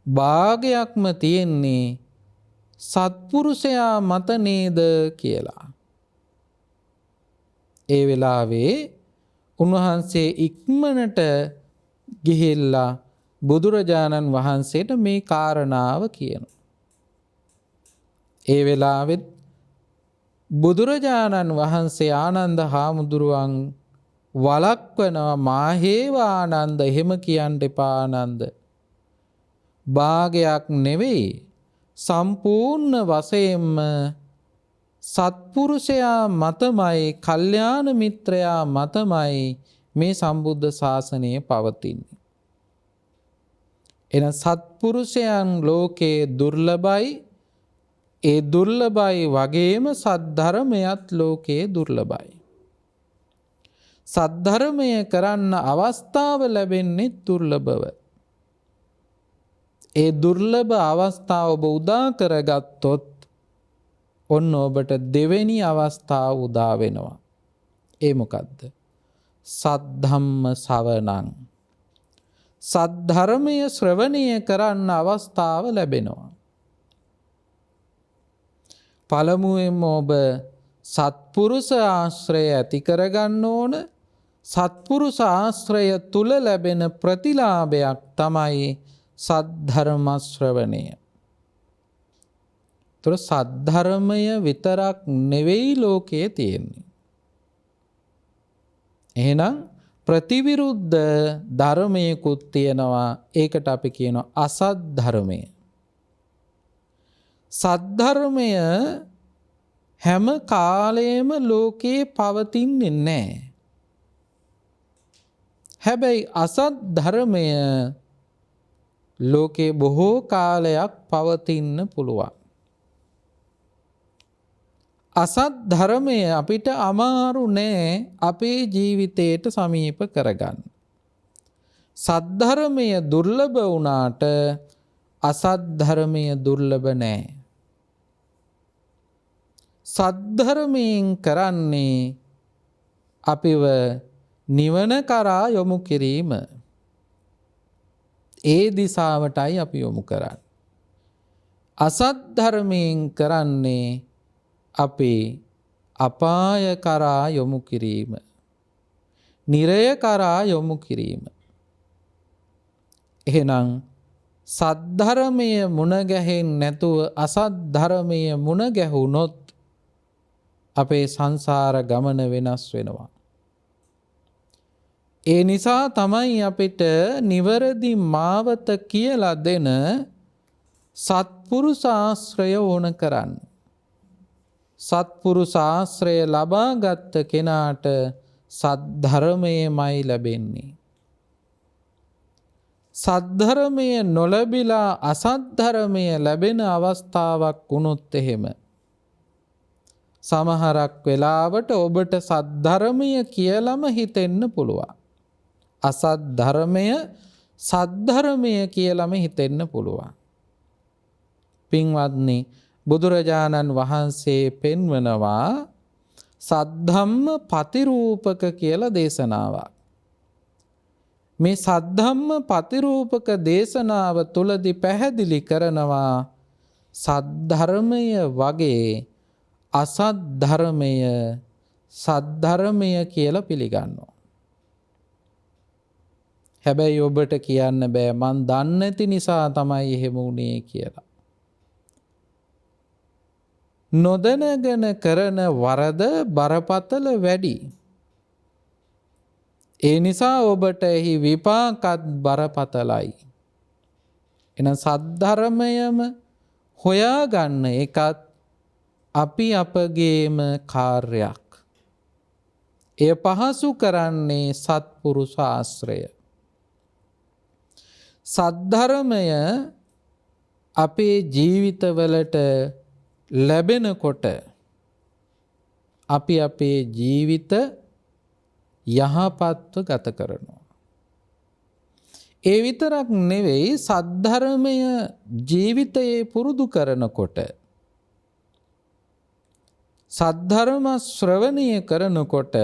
භාගයක්ම තියෙන්නේ සත්පුරුෂයා මත නේද කියලා. ඒ වෙලාවේ උන්වහන්සේ ඉක්මනට ගිහිල්ලා බුදුරජාණන් වහන්සේට මේ කාරණාව කියනවා. ඒ වෙලාවෙත් බුදුරජාණන් වහන්සේ ආනන්ද හාමුදුරුවන් වළක්වනවා. මාහේව ආනන්ද, එහෙම කියන්න එපා ආනන්ද. භාගයක් නෙවෙයි, සම්පූර්ණ වශයෙන්ම සත්පුරුෂයා මතමයි, කල්යාණ මිත්‍රයා මතමයි මේ සම්බුද්ධ ශාසනය පවතින්නේ. එන සත්පුරුෂයන් ලෝකේ දුර්ලභයි. ඒ දුර්ලභයි වගේම සද්ධර්මයත් ලෝකේ දුර්ලභයි. සද්ධර්මය කරන්න අවස්ථාව ලැබෙන්නේ දුර්ලභව. ඒ දුර්ලභ අවස්ථාව ඔබ උදා කරගත්තොත් ඔන්න ඔබට දෙවෙනි අවස්ථාව උදා වෙනවා. ඒ මොකද්ද? සද්ධම්ම ශ්‍රවණං. සද්ධර්මය ශ්‍රවණය කරන්න අවස්ථාව ලැබෙනවා. පළමුවෙන්ම ඔබ සත්පුරුෂ ආශ්‍රය ඇති කරගන්න ඕන. සත්පුරුෂ ආශ්‍රය තුල ලැබෙන ප්‍රතිලාභයක් තමයි සද්ධර්ම ශ්‍රවණය. ඒතර සද්ධර්මය විතරක් නෙවෙයි ලෝකයේ තියෙන්නේ. එහෙනම් ප්‍රතිවිරුද්ධ ධර්මයකුත් තියෙනවා. ඒකට අපි කියනවා අසත් ධර්මය. සද්ධර්මය හැම කාලෙම ලෝකේ පවතින්නේ නැහැ. හැබැයි අසත් ධර්මය ලෝකේ බොහෝ කාලයක් පවතින්න පුළුවන්. අසත් ධර්මය අපිට අමාරු නෑ අපේ ජීවිතයට සමීප කරගන්න. සද්ධර්මය දුර්ලභ වුණාට අසත් ධර්මය දුර්ලභ නෑ. සද්ධර්මයෙන් කරන්නේ අපිව නිවන කරා යොමු කිරීම. ඒ දිසාවටයි අපි යොමු කරන්නේ. අසත් ධර්මයෙන් කරන්නේ අපේ අපාය කරා යොමු කිරීම. නිරය කරා යොමු කිරීම. එහෙනම් සද්ධර්මය මුණ ගැහෙන්නේ නැතුව අසත් ධර්මය මුණ ගැහුනොත් අපේ සංසාර ගමන වෙනස් වෙනවා. ඒ නිසා තමයි අපිට නිවැරදි මාවත කියලා දෙන සත්පුරුෂ ආශ්‍රය ඕන කරන්නේ. සත්පුරුෂ ආශ්‍රය ලබාගත් කෙනාට සද්ධර්මයමයි ලැබෙන්නේ. සද්ධර්මය නොලැබිලා අසද්ධර්මය ලැබෙන අවස්ථාවක් වුණොත් එහෙම සමහරක් වෙලාවට ඔබට සද්ධර්මය කියලාම හිතෙන්න පුළුවන්. අසද්ධර්මය සද්ධර්මය කියලාම හිතෙන්න පුළුවන්. පින්වත්නි, බුදුරජාණන් වහන්සේ පෙන්වනවා සද්ධම්ම පතිරූපක කියලා දේශනාවක්. මේ සද්ධම්ම පතිරූපක දේශනාව තුලදී පැහැදිලි කරනවා සද්ධර්මය වගේ අසද්ධර්මය සද්ධර්මය කියලා පිළිගන්නවා. හැබැයි ඔබට කියන්න බෑ මන් දන්නේ නැති නිසා තමයි එහෙම වුනේ කියලා. නොදැනගෙන කරන වරද බරපතල වැඩි. ඒ නිසා ඔබට එහි විපාකත් බරපතලයි. එහෙනම් සද්ධර්මයම හොයාගන්න එකත් අපි අපගේම කාර්යයක්. එය පහසු කරන්නේ සත්පුරුෂ ආශ්‍රය. සද්ධර්මය අපේ ජීවිතවලට ලැබෙනකොට අපි අපේ ජීවිත යහපත්ව ගත කරනවා. ඒ විතරක් නෙවෙයි සද්ධර්මය ජීවිතයේ පුරුදු කරනකොට සද්ධර්ම ශ්‍රවණය කරනකොට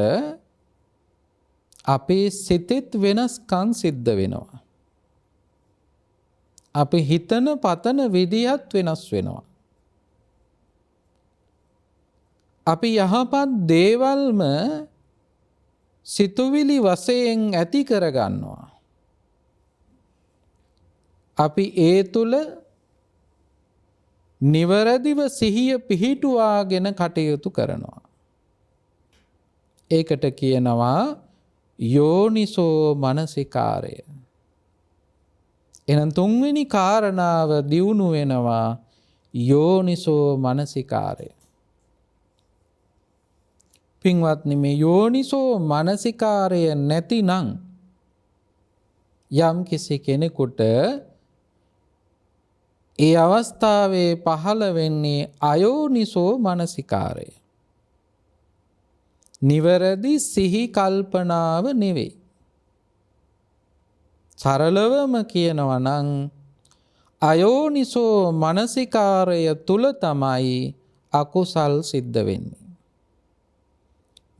අපේ සිතෙත් වෙනස්කම් සිද්ධ වෙනවා. අපි හිතන පතන විදිහත් වෙනස් වෙනවා. අපි යහපත් දේවල්ම සිතුවිලි වශයෙන් ඇති කරගන්නවා. අපි ඒ තුල නිවැරදිව සිහිය පිහිටුවාගෙන කටයුතු කරනවා. ඒකට කියනවා යෝනිසෝ මනසිකාරය. එහෙනම් තුන්වෙනි කාරණාව දියුණු වෙනවා යෝනිසෝ මනසිකාරය. පින්වත්නි, මේ යෝනිසෝ මනසිකාරය නැතිනම් යම් කිසි කෙනෙකුට ඒ අවස්ථාවේ පහළ වෙන්නේ අයෝනිසෝ මනසිකාරය. නිවැරදි සිහි කල්පනාව නෙවෙයි. සරලවම කියනවා නම් අයෝනිසෝ මනසිකාරය තුල තමයි අකුසල් සිද්ධ වෙන්නේ.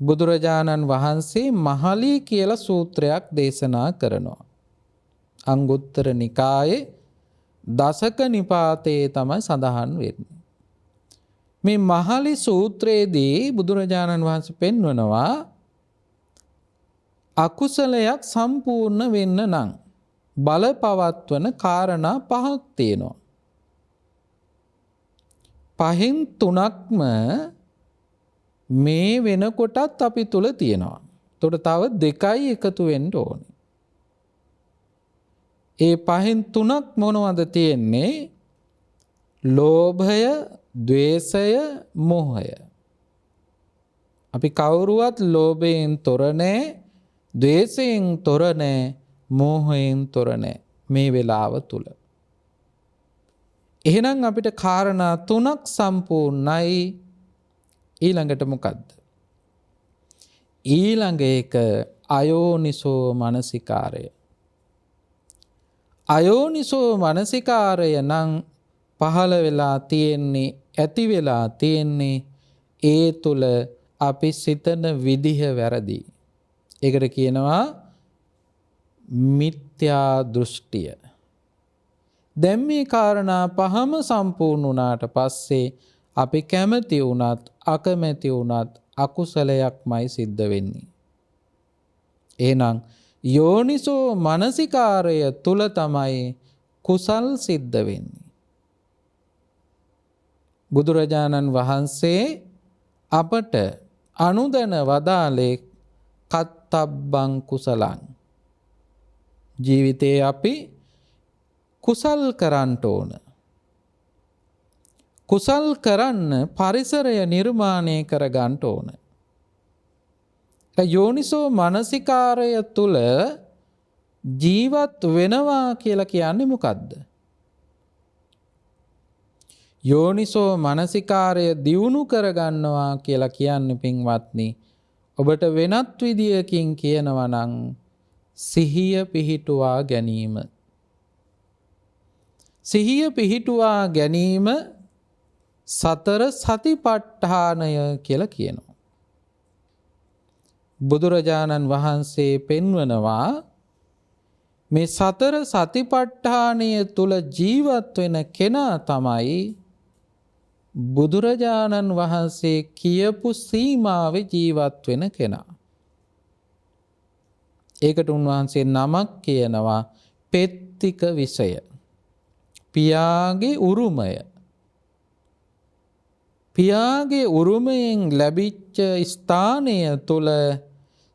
බුදුරජාණන් වහන්සේ මහලී කියලා සූත්‍රයක් දේශනා කරනවා. අංගුත්තර නිකායේ දසක නිපාතයේ තමයි සඳහන් වෙන්නේ. මේ මහලි සූත්‍රයේදී බුදුරජාණන් වහන්සේ පෙන්වනවා අකුසලයක් සම්පූර්ණ වෙන්න නම් බලපවත්වන කාරණා පහක් තියෙනවා. පහෙන් තුනක්ම මේ වෙනකොටත් අපි තුල තියෙනවා. එතකොට තව දෙකයි එකතු වෙන්න ඕනේ. ඒ පහෙන් තුනක් මොනවද තියෙන්නේ? ලෝභය, ද්වේෂය, මෝහය. අපි කවුරුවත් ලෝභයෙන් තොර නැහැ, ද්වේෂයෙන් තොර නැහැ, මෝහයෙන් තොර නැහැ මේ වෙලාව තුල. එහෙනම් අපිට කාරණා තුනක් සම්පූර්ණයි. ඊළඟට මොකද්ද? ඊළඟ එක අයෝනිසෝ මනසිකාරය. අයෝනිසෝ මනසිකාරය නම් පහළ වෙලා තියෙන්නේ, ඇති වෙලා තියෙන්නේ ඒ තුල අපි සිතන විදිහ වැරදි. ඒකට කියනවා මිත්‍යා දෘෂ්ටිය. දැන් මේ කාරණා පහම සම්පූර්ණ වුණාට පස්සේ අපි කැමති වුණත් අකමැති වුණත් අකුසලයක්මයි සිද්ධ වෙන්නේ. එහෙනම් යෝනිසෝ මනසිකාරය තුල තමයි කුසල් සිද්ධ වෙන්නේ. බුදුරජාණන් වහන්සේ අපට අනුදැන වදාළේ කත්තබ්බං කුසලං. ජීවිතේ අපි කුසල් කරන්න ඕන. කුසල් කරන්න පරිසරය නිර්මාණය කර ගන්න ඕන. යෝනිසෝ මනසිකාරය තුල ජීවත් වෙනවා කියලා කියන්නේ මොකද්ද? යෝනිසෝ මනසිකාරය දියුණු කරගන්නවා කියලා කියන්නේ පින්වත්නි, ඔබට වෙනත් විදියකින් කියනවා නම් සිහිය පිහිටුවා ගැනීම. සිහිය පිහිටුවා ගැනීම සතර සතිපට්ඨානය කියලා කියනවා. බුදුරජාණන් වහන්සේ පෙන්වනවා මේ සතර සතිපට්ඨානය තුල ජීවත් වෙන කෙනා තමයි බුදුරජාණන් වහන්සේ කියපු සීමාවේ ජීවත් වෙන කෙනා. ඒකට උන්වහන්සේ නමක් කියනවා පෙත්තික විෂය. පියාගේ උරුමය. පියාගේ උරුමයෙන් ලැබිච්ච ස්ථානය තුල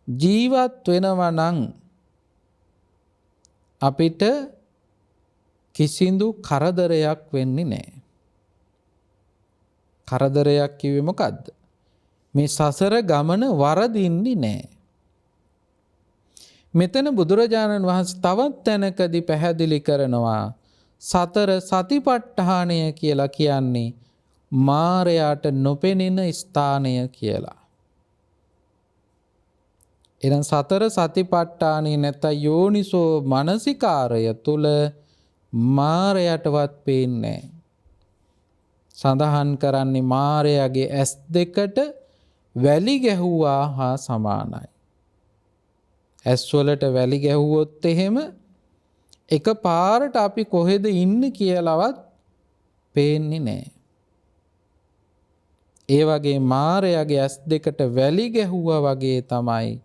ජීවත් වෙනවා නම් අපිට කිසිදු කරදරයක් වෙන්නේ නැහැ. කරදරයක් කිව්වේ මොකද්ද? මේ සසර ගමන වරදින්නේ නැහැ. මෙතන බුදුරජාණන් වහන්සේ තවත් තැනකදී පැහැදිලි කරනවා සතර සතිපට්ඨානය කියලා කියන්නේ මාරයාට නොපෙනෙන ස්ථානය කියලා. එහෙනම් සතර සතිපට්ඨානේ නැත්නම් යෝනිසෝ මනසිකාරය තුල මාරයටවත් පේන්නේ නැහැ. සඳහන් කරන්නේ මාරයාගේ ඇස් දෙකට වැලි ගැහුවා හා සමානයි. ඇස් වලට වැලි ගැහුවොත් එහෙම එක පාරට අපි කොහෙද ඉන්නේ කියලාවත් පේන්නේ නැහැ. ඒ වගේ මාරයාගේ ඇස් දෙකට වැලි ගැහුවා වගේ තමයි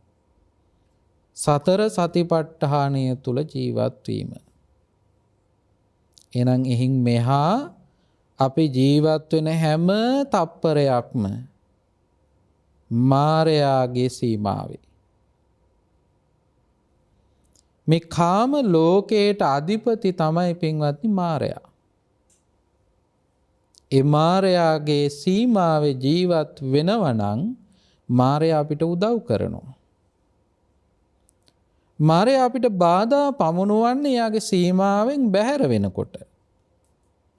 සතර සතිපට්ඨානය තුල ජීවත් වීම. එහෙනම් එහින් මෙහා අපි ජීවත් වෙන හැම තප්පරයක්ම මාරයාගේ සීමාවේ. මේ කාම ලෝකයට අධිපති තමයි පින්වත්නි මාරයා. ඒ මාරයාගේ සීමාවේ ජීවත් වෙනවා නම් මාරයා අපිට උදව් කරනවා. මාරයා අපිට බාධා පමුණුවන්නේ යාගේ සීමාවෙන් බැහැර වෙනකොට.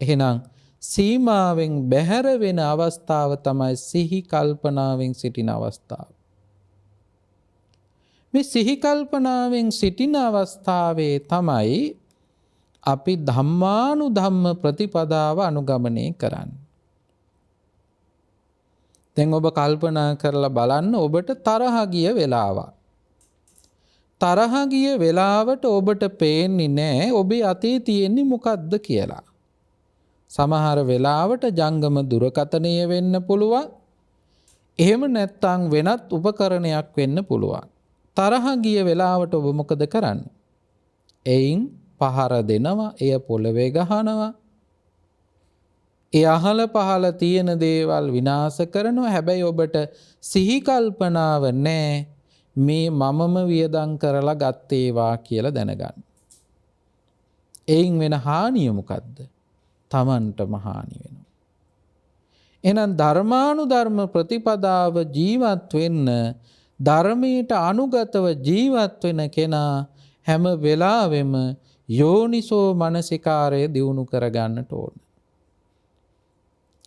එහෙනම් සීමාවෙන් බැහැර වෙන අවස්ථාව තමයි සිහි කල්පනාවෙන් සිටින අවස්ථාව. මේ සිහි කල්පනාවෙන් සිටින අවස්ථාවේ තමයි අපි ධම්මානුධම්ම ප්‍රතිපදාව අනුගමනය කරන්නේ. දැන් ඔබ කල්පනා කරලා බලන්න ඔබට තරහ ගිය වෙලාවක්. තරහ ගිය වෙලාවට ඔබට පේන්නේ නැහැ ඔබේ අතේ තියෙන්නේ මොකද්ද කියලා. සමහර වෙලාවට ජංගම දුරකථනය වෙන්න පුළුවන්. එහෙම නැත්නම් වෙනත් උපකරණයක් වෙන්න පුළුවන්. තරහ ගිය වෙලාවට ඔබ මොකද කරන්නේ? එයින් පහර දෙනවා, එය පොළවේ ගහනවා. ඒ අහල පහල තියෙන දේවල් විනාශ කරනවා. හැබැයි ඔබට සිහි කල්පනාව නැහැ. මේ මමම වියදම් කරලා ගත්තේවා කියලා දැනගන්න. එයින් වෙන හානිය මොකද්ද? තමන්ටම හානි වෙනවා. එහෙනම් ධර්මානුධර්ම ප්‍රතිපදාව ජීවත් වෙන්න ධර්මයට අනුගතව ජීවත් වෙන කෙනා හැම වෙලාවෙම යෝනිසෝ මනසිකාරය දියුණු කරගන්නට ඕන.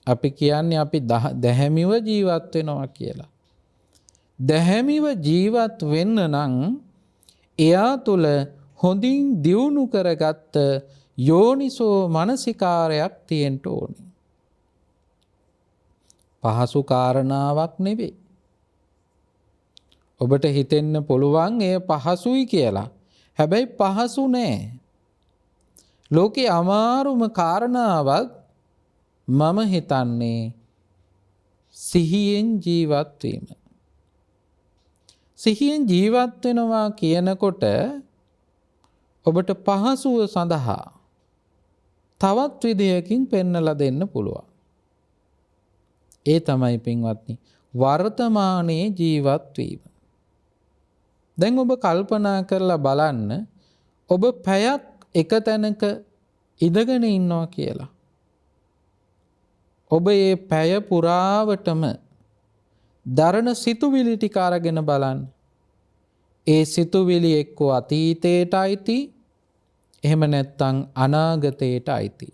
අපි කියන්නේ අපි දැහැමිව ජීවත් වෙනවා කියලා. දැහැමිව ජීවත් වෙන්න නම් එයා තුළ හොඳින් දියුණු කරගත්ත යෝනිසෝ මනසිකාරයක් තියෙන්න ඕනේ. පහසු කාරණාවක් නෙවෙයි. ඔබට හිතෙන්න පුළුවන් එය පහසුයි කියලා. හැබැයි පහසු නෑ. ලෝකේ අමාරුම කාරණාවක් මම හිතන්නේ සිහියෙන් ජීවත් වීම. සිහියෙන් ජීවත් වෙනවා කියනකොට ඔබට පහසුව සඳහා තවත් විදියකින් පෙන්වලා දෙන්න පුළුවන්. ඒ තමයි පින්වත්නි වර්තමානයේ ජීවත් වීම. දැන් ඔබ කල්පනා කරලා බලන්න ඔබ පැයක් එක තැනක ඉඳගෙන ඉන්නවා කියලා. ඔබ මේ පැය පුරාවටම දරණ සිතුවිලි ටික අරගෙන බලන්න. ඒ සිතුවිලි එක්ක අතීතයට අයිති, එහෙම නැත්නම් අනාගතයට අයිති.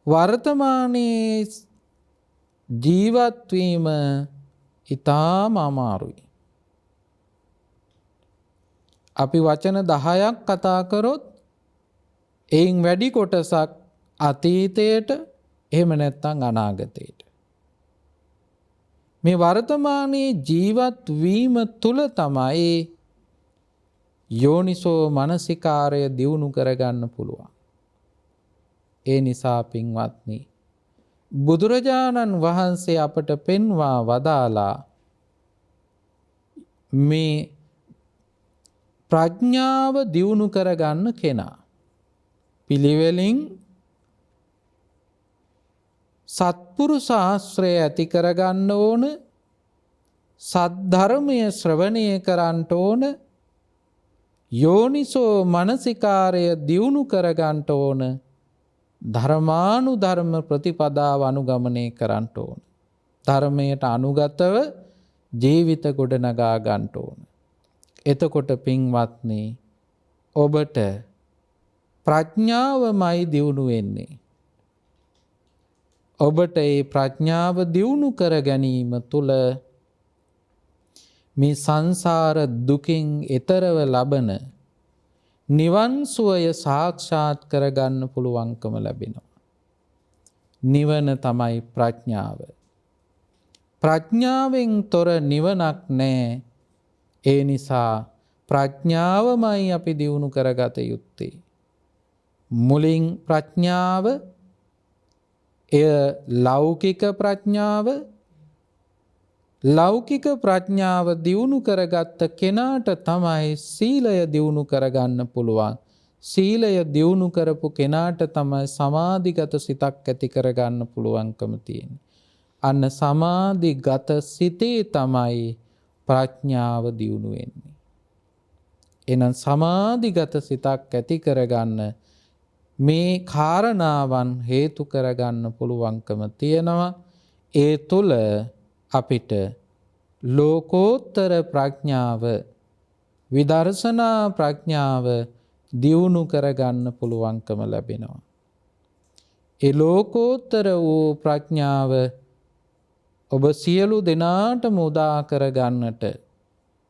වර්තමානයේ ජීවත් වීම ඉතාම අමාරුයි. අපි වචන 10ක් කතා කරොත් එයින් වැඩි කොටසක් අතීතයට, එහෙම නැත්නම් අනාගතයට. මේ වර්තමානයේ ජීවත් වීම තුල තමයි යෝනිසෝ මනසිකාරය දියුණු කරගන්න පුළුවන්. ඒ නිසා පින්වත්නි බුදුරජාණන් වහන්සේ අපට පෙන්වා වදාලා මේ ප්‍රඥාව දියුණු කරගන්න කෙනා පිළිවෙලින් සත්පුරුෂ ආශ්‍රය ඇති කරගන්න ඕන, සද්ධර්මය ශ්‍රවණය කරන්නට ඕන. යෝනිසෝ මනසිකාරය දියුණු කරගන්නට ඕන. ධර්මානුධර්ම ප්‍රතිපදාව අනුගමනය කරන්නට ඕන. ධර්මයට අනුගතව ජීවිත ගොඩනගා ගන්නට ඕන. එතකොට පින්වත්නි ඔබට ප්‍රඥාවමයි දියුණු වෙන්නේ. ඔබට ඒ ප්‍රඥාව දියුණු කර ගැනීම තුළ මේ සංසාර දුකින් එතරව ලබන නිවන් සුවය සාක්ෂාත් කරගන්න පුළුවන්කම ලැබෙනවා. නිවන තමයි ප්‍රඥාව. ප්‍රඥාවෙන් තොර නිවනක් නැහැ. ඒ නිසා ප්‍රඥාවමයි අපි දියුණු කරගත යුත්තේ. මුලින් ප්‍රඥාව එය ලෞකික ප්‍රඥාව. ලෞකික ප්‍රඥාව දියුණු කරගත්ත කෙනාට තමයි සීලය දියුණු කරගන්න පුළුවන්. සීලය දියුණු කරපු කෙනාට තමයි සමාධිගත සිතක් ඇති කරගන්න පුළුවන්කම තියෙන්නේ. අන්න සමාධිගත සිතේ තමයි ප්‍රඥාව දියුණු වෙන්නේ. එහෙනම් සමාධිගත සිතක් ඇති කරගන්න මේ කාරණාවන් හේතු කරගන්න පුළුවන්කම තියෙනවා. ඒ තුළ අපිට ලෝකෝත්තර ප්‍රඥාව විදර්ශනා ප්‍රඥාව දියුණු කරගන්න පුළුවන්කම ලැබෙනවා. ඒ ලෝකෝත්තර වූ ප්‍රඥාව ඔබ සියලු දෙනාටම උදා කරගන්නට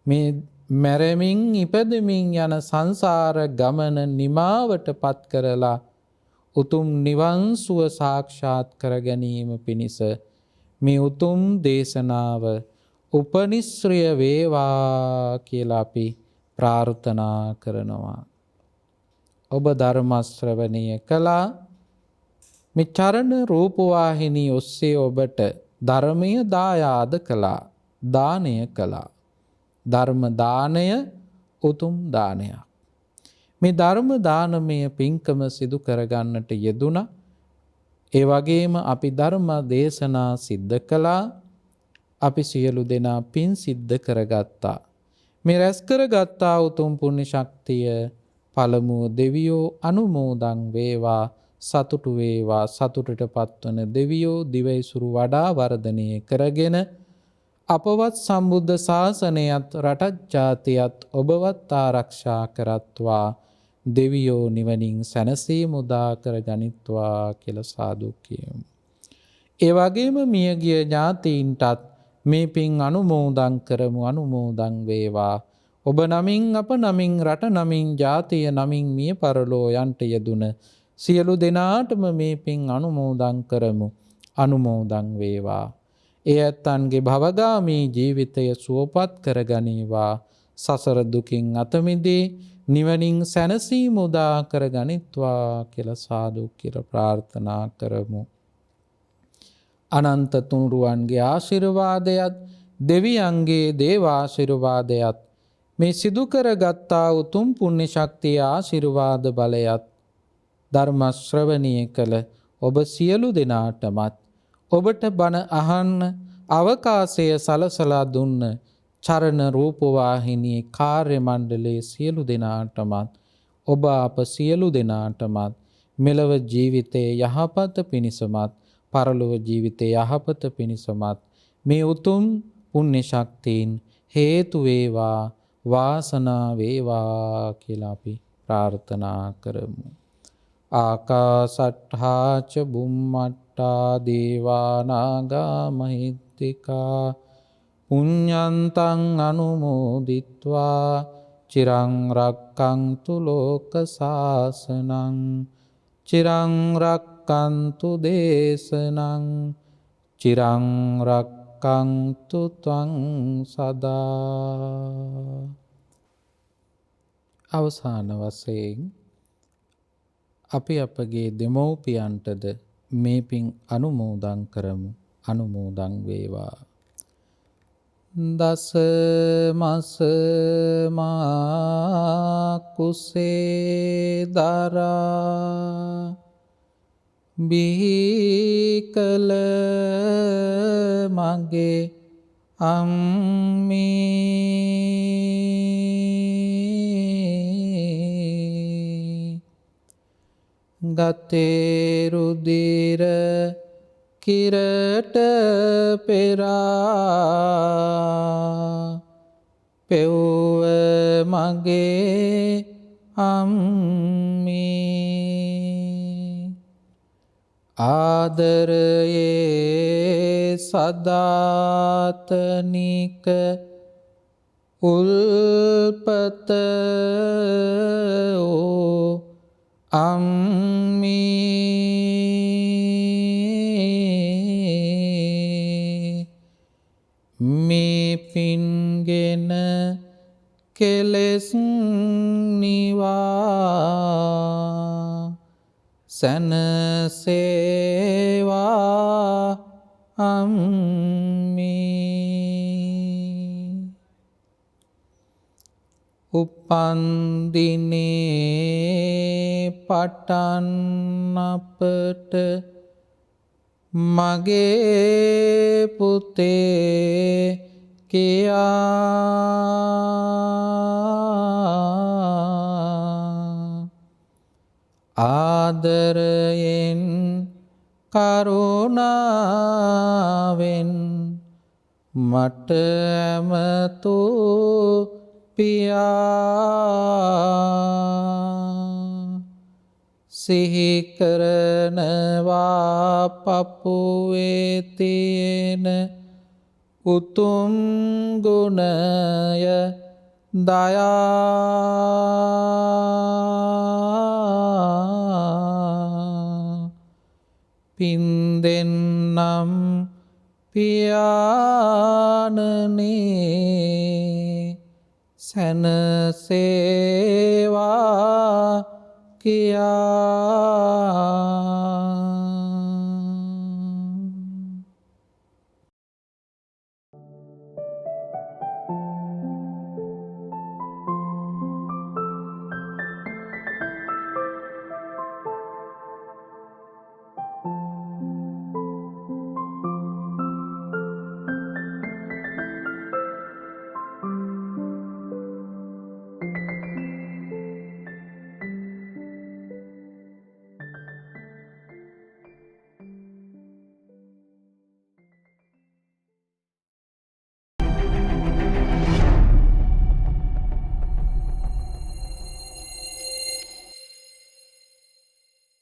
මේ මැරෙමින් ඉපදෙමින් යන සංසාර ගමන නිමාවට පත් කරලා උතුම් නිවන් සුව සාක්ෂාත් කර ගැනීම පිණිස මේ උතුම් දේශනාව උපනිශ්‍රය වේවා කියලා අපි ප්‍රාර්ථනා කරනවා. ඔබ ධර්ම ශ්‍රවණය කළා. මේ චරණ රූපවාහිනී ඔස්සේ ඔබට ධර්මය දායාද කළා. දානය කළා. ධර්ම දානය උතුම් දානයක්. මේ ධර්ම දානමය පින්කම සිදු කරගන්නට යෙදුණා. ඒ වගේම අපි ධර්ම දේශනා සිද්ධ කළා. අපි සියලු දෙනා පින් සිද්ධ කරගත්තා. මේ රැස් කරගත්තා උතුම් පුණ්‍ය ශක්තිය පළමුව දෙවියෝ අනුමෝදන් වේවා. සතුටු වේවා. සතුටට පත්වන දෙවියෝ දිවයිසුරු වඩා වර්ධනය කරගෙන අපවත් සම්බුද්ධ ශාසනයත් රටත් ජාතියත් ඔබවත් ආරක්ෂා කරත්වා. දෙවියෝ නිවනින් සැනසීම උදා කර ගනිත්වා කියලා සාදු කියමු. ඒ වගේම මියගිය ඥාතීන්ටත් මේ පින් අනුමෝදන් කරමු. අනුමෝදන් වේවා. ඔබ නමින් අප නමින් රට නමින් ජාතිය නමින් මිය පරලෝ යන්ට යෙදුන සියලු දෙනාටම මේ පින් අනුමෝදන් කරමු. අනුමෝදන් වේවා. ඒ ඇත්තන්ගේ භවගාමී ජීවිතය සුවපත් කරගනීවා. සසර දුකින් අත මිදී නිවනින් සැනසීම උදා කරගනිත්වා කියලා සාදු කියලා ප්‍රාර්ථනා කරමු. අනන්ත තුනුරුවන්ගේ ආශිර්වාදයත් දෙවියන්ගේ දේවාශිර්වාදයත් මේ සිදු කරගත්තා උතුම් පුණ්‍ය ශක්තිය ආශිර්වාද බලයත් ධර්ම ශ්‍රවණය කළ ඔබ සියලු දෙනාටමත් ඔබට බණ අහන්න අවකාශය සලසලා දුන්න චරණ රූපවාහිනී කාර්ය මණ්ඩලයේ සියලු දෙනාටමත් ඔබ අප සියලු දෙනාටමත් මෙලව ජීවිතයේ යහපත පිණිසමත් පරලොව ජීවිතයේ යහපත පිණිසමත් මේ උතුම් පුණ්‍ය ශක්තියින් හේතු වේවා වාසනා වේවා කියලා අපි ප්‍රාර්ථනා කරමු. ආකාසට්ඨා ච බුම්මට්ඨා දේවා නාග මහිත්‍තිකා පුඤ්ඤන්තං අනුමෝදිත්වා චිරං රක්ඛන්තු ලෝක සාසනං චිරං රක්ඛන්තු දේශනං චිරං රක්ඛන්තු ත්වං සදා. අවසාන වශයෙන් අපි අපගේ දෙමව්පියන්ටද මේ පින් අනුමෝදන් කරමු. අනුමෝදන් වේවා. දස මස මා කුසේ දරා බිහි කල මගේ අම්මේ ගතේ රුධිර කිරට පෙරා පෙව්ව මගේ අම්මේ ආදරයේ සදාතනික උල්පත වූ අම්මේ මේ පින්ගෙන කෙලෙස් නිවා සැනසේවා අම්මේ උපන්දිනේ පටන් අපට මගේ පුතේ කියා ආදරයෙන් කරුණාවෙන් මට ඇමතු පියා සිහිකරනවා පපුවේ තියෙන උතුම් ගුණය දයා පින් දෙන්නම් පියාණනේ සැනසේවා කියා